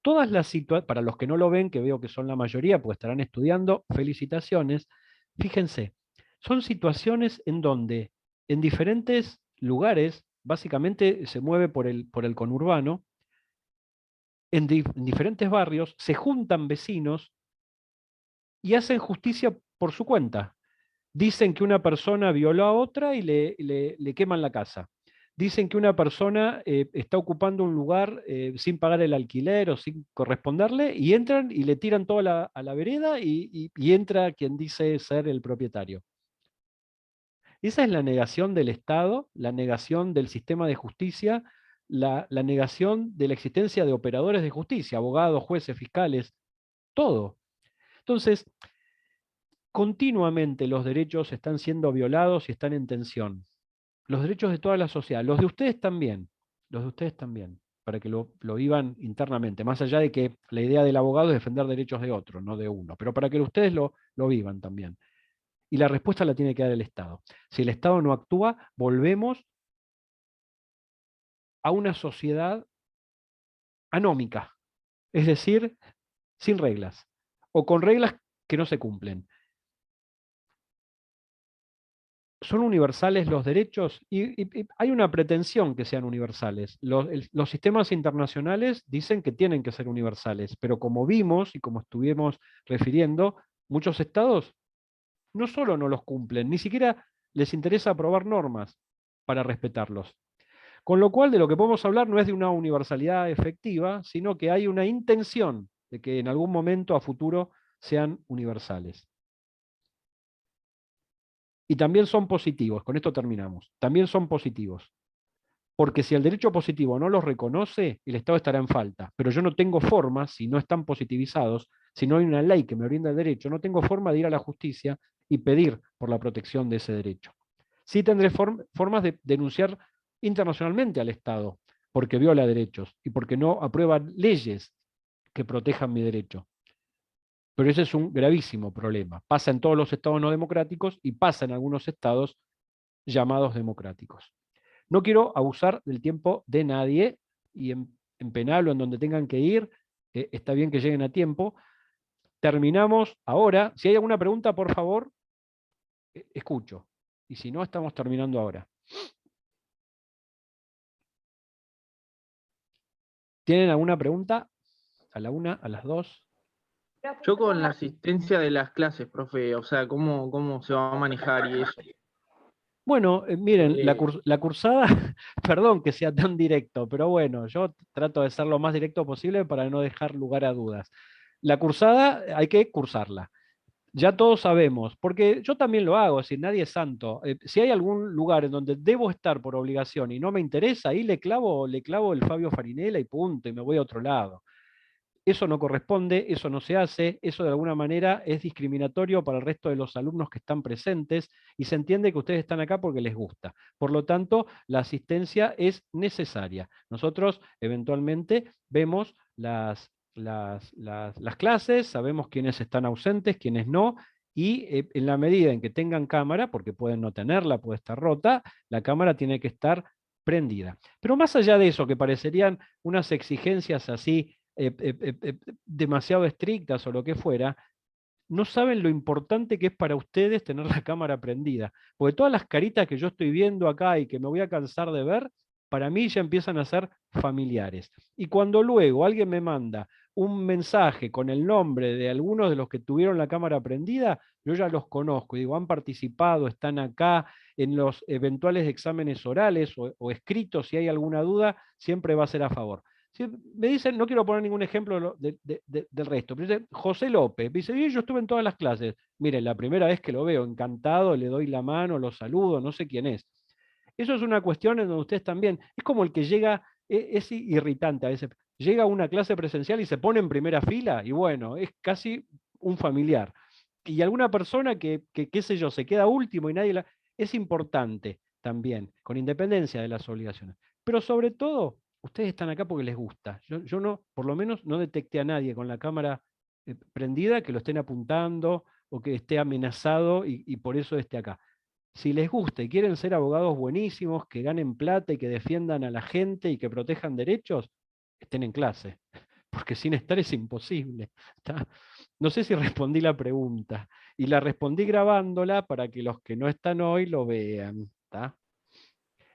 [SPEAKER 1] Todas las situaciones, para los que no lo ven, que veo que son la mayoría, pues estarán estudiando, felicitaciones. Fíjense, son situaciones en donde en diferentes lugares, básicamente se mueve por el conurbano, en diferentes barrios, se juntan vecinos y hacen justicia por su cuenta. Dicen que una persona violó a otra y le queman la casa. Dicen que una persona está ocupando un lugar sin pagar el alquiler o sin corresponderle, y entran y le tiran todo a la vereda y entra quien dice ser el propietario. Esa es la negación del Estado, la negación del sistema de justicia, la negación de la existencia de operadores de justicia, abogados, jueces, fiscales, todo. Entonces, continuamente los derechos están siendo violados y están en tensión. Los derechos de toda la sociedad, los de ustedes también, para que lo vivan internamente, más allá de que la idea del abogado es defender derechos de otro, no de uno, pero para que ustedes lo vivan también. Y la respuesta la tiene que dar el Estado. Si el Estado no actúa, volvemos a una sociedad anómica, es decir, sin reglas, o con reglas que no se cumplen. ¿Son universales los derechos? Y hay una pretensión que sean universales. Los sistemas internacionales dicen que tienen que ser universales, pero como vimos y como estuvimos refiriendo, muchos estados no solo no los cumplen, ni siquiera les interesa aprobar normas para respetarlos. Con lo cual, de lo que podemos hablar no es de una universalidad efectiva, sino que hay una intención de que en algún momento a futuro sean universales. Y también son positivos, con esto terminamos, también son positivos. Porque si el derecho positivo no los reconoce, el Estado estará en falta. Pero yo no tengo forma, si no están positivizados, si no hay una ley que me brinda el derecho, no tengo forma de ir a la justicia y pedir por la protección de ese derecho. Sí tendré formas de denunciar internacionalmente al Estado, porque viola derechos y porque no aprueba leyes que protejan mi derecho. Pero ese es un gravísimo problema. Pasa en todos los estados no democráticos y pasa en algunos estados llamados democráticos. No quiero abusar del tiempo de nadie y en penal o en donde tengan que ir, está bien que lleguen a tiempo. Terminamos ahora. Si hay alguna pregunta, por favor, escucho. Y si no, estamos terminando ahora. ¿Tienen alguna pregunta? ¿A la 1, a las 2?
[SPEAKER 8] Yo con la asistencia de las clases, profe, o sea, cómo se va a manejar y eso.
[SPEAKER 1] Bueno, miren, la cursada, perdón que sea tan directo, pero bueno, yo trato de ser lo más directo posible para no dejar lugar a dudas. La cursada hay que cursarla. Ya todos sabemos, porque yo también lo hago, si nadie es santo. Si hay algún lugar en donde debo estar por obligación y no me interesa, ahí le clavo el Fabio Farinella y punto, y me voy a otro lado. Eso no corresponde, eso no se hace, eso de alguna manera es discriminatorio para el resto de los alumnos que están presentes y se entiende que ustedes están acá porque les gusta. Por lo tanto, la asistencia es necesaria. Nosotros eventualmente vemos las clases, sabemos quiénes están ausentes, quiénes no, y en la medida en que tengan cámara, porque pueden no tenerla, puede estar rota, la cámara tiene que estar prendida. Pero más allá de eso, que parecerían unas exigencias así, demasiado estrictas o lo que fuera, no saben lo importante que es para ustedes tener la cámara prendida. Porque todas las caritas que yo estoy viendo acá y que me voy a cansar de ver, para mí ya empiezan a ser familiares. Y cuando luego alguien me manda un mensaje con el nombre de algunos de los que tuvieron la cámara prendida, yo ya los conozco y digo, han participado, están acá en los eventuales exámenes orales o escritos, si hay alguna duda, siempre va a ser a favor. Si me dicen, no quiero poner ningún ejemplo del resto, pero dice José López, me dice, yo estuve en todas las clases. Miren, la primera vez que lo veo, encantado, le doy la mano, lo saludo, no sé quién es. Eso es una cuestión en donde ustedes también, es como el que llega, es irritante a veces, llega a una clase presencial y se pone en primera fila, y bueno, es casi un familiar. Y alguna persona que qué sé yo, se queda último y nadie la... Es importante también, con independencia de las obligaciones. Pero sobre todo, ustedes están acá porque les gusta. Yo no, por lo menos no detecté a nadie con la cámara prendida que lo estén apuntando o que esté amenazado y por eso esté acá. Si les gusta y quieren ser abogados buenísimos, que ganen plata y que defiendan a la gente y que protejan derechos, estén en clase, porque sin estar es imposible. ¿Está? No sé si respondí la pregunta, y la respondí grabándola para que los que no están hoy lo vean. ¿Está?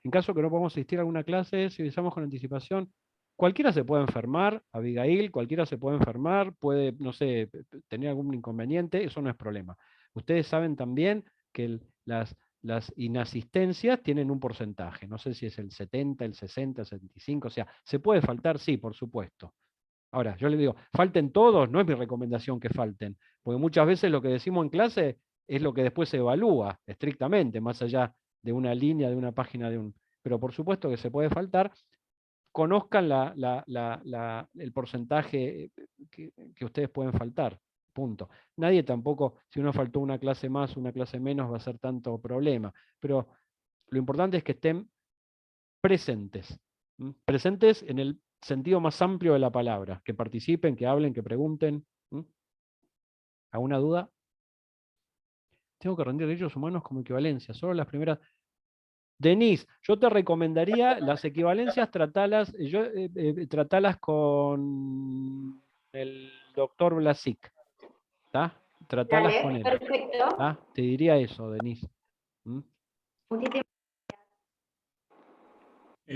[SPEAKER 1] En caso que no podamos asistir a alguna clase, si avisamos con anticipación, cualquiera se puede enfermar, Abigail, cualquiera se puede enfermar, puede, no sé, tener algún inconveniente, eso no es problema. Ustedes saben también que las inasistencias tienen un porcentaje, no sé si es el 70, el 60, el 75, o sea, ¿se puede faltar? Sí, por supuesto. Ahora, yo les digo, falten todos, no es mi recomendación que falten, porque muchas veces lo que decimos en clase es lo que después se evalúa estrictamente, más allá de una línea, de una página, pero por supuesto que se puede faltar. Conozcan el porcentaje que ustedes pueden faltar, punto. Nadie tampoco, si uno faltó una clase más, una clase menos, va a ser tanto problema, pero lo importante es que estén presentes, presentes en el sentido más amplio de la palabra, que participen, que hablen, que pregunten. ¿Alguna duda? Tengo que rendir derechos humanos como equivalencia, solo las primeras... Denise, yo te recomendaría las equivalencias, tratalas con el doctor Blasic, ¿está? Tratalas
[SPEAKER 15] Dale,
[SPEAKER 1] con él.
[SPEAKER 15] perfecto.
[SPEAKER 1] ¿Tá? Te diría eso, Denise.
[SPEAKER 15] Muchísimas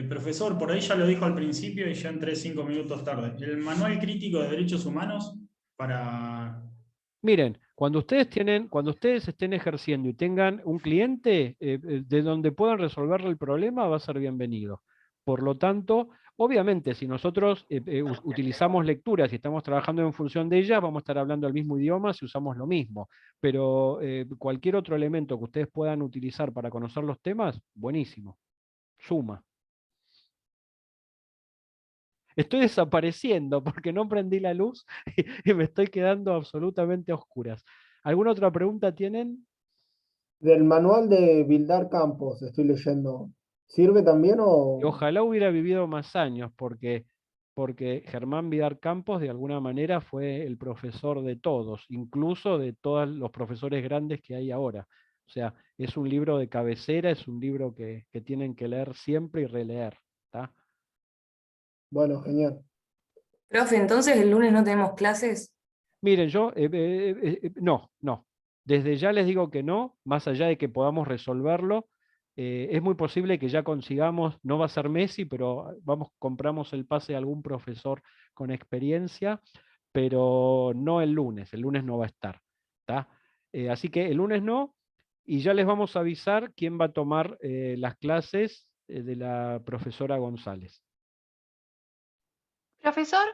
[SPEAKER 6] Profesor, por ahí ya lo dijo al principio y yo entré 5 minutos tarde. El manual crítico de derechos humanos para...
[SPEAKER 1] Miren, cuando ustedes estén ejerciendo y tengan un cliente de donde puedan resolverle el problema, va a ser bienvenido. Por lo tanto, Obviamente, si nosotros utilizamos lecturas y estamos trabajando en función de ellas, vamos a estar hablando el mismo idioma si usamos lo mismo. Pero cualquier otro elemento que ustedes puedan utilizar para conocer los temas, buenísimo. Suma. Estoy desapareciendo porque no prendí la luz y me estoy quedando absolutamente a oscuras. ¿Alguna otra pregunta tienen?
[SPEAKER 16] Del manual de Bildar Campos estoy leyendo. ¿Sirve también
[SPEAKER 1] Y
[SPEAKER 16] o...?
[SPEAKER 1] ojalá hubiera vivido más años, porque Germán Vidar Campos de alguna manera fue el profesor de todos, incluso de todos los profesores grandes que hay ahora. O sea, es un libro de cabecera, es un libro que tienen que leer siempre y releer. ¿Tá?
[SPEAKER 16] Bueno, genial.
[SPEAKER 2] Profe, entonces el lunes no tenemos clases.
[SPEAKER 1] Miren, yo, no. Desde ya les digo que no, más allá de que podamos resolverlo. Es muy posible que ya consigamos, no va a ser Messi, pero compramos el pase de algún profesor con experiencia, pero no el lunes no va a estar. ¿Tá? Así que el lunes no, y ya les vamos a avisar quién va a tomar las clases de la profesora González.
[SPEAKER 7] Profesor,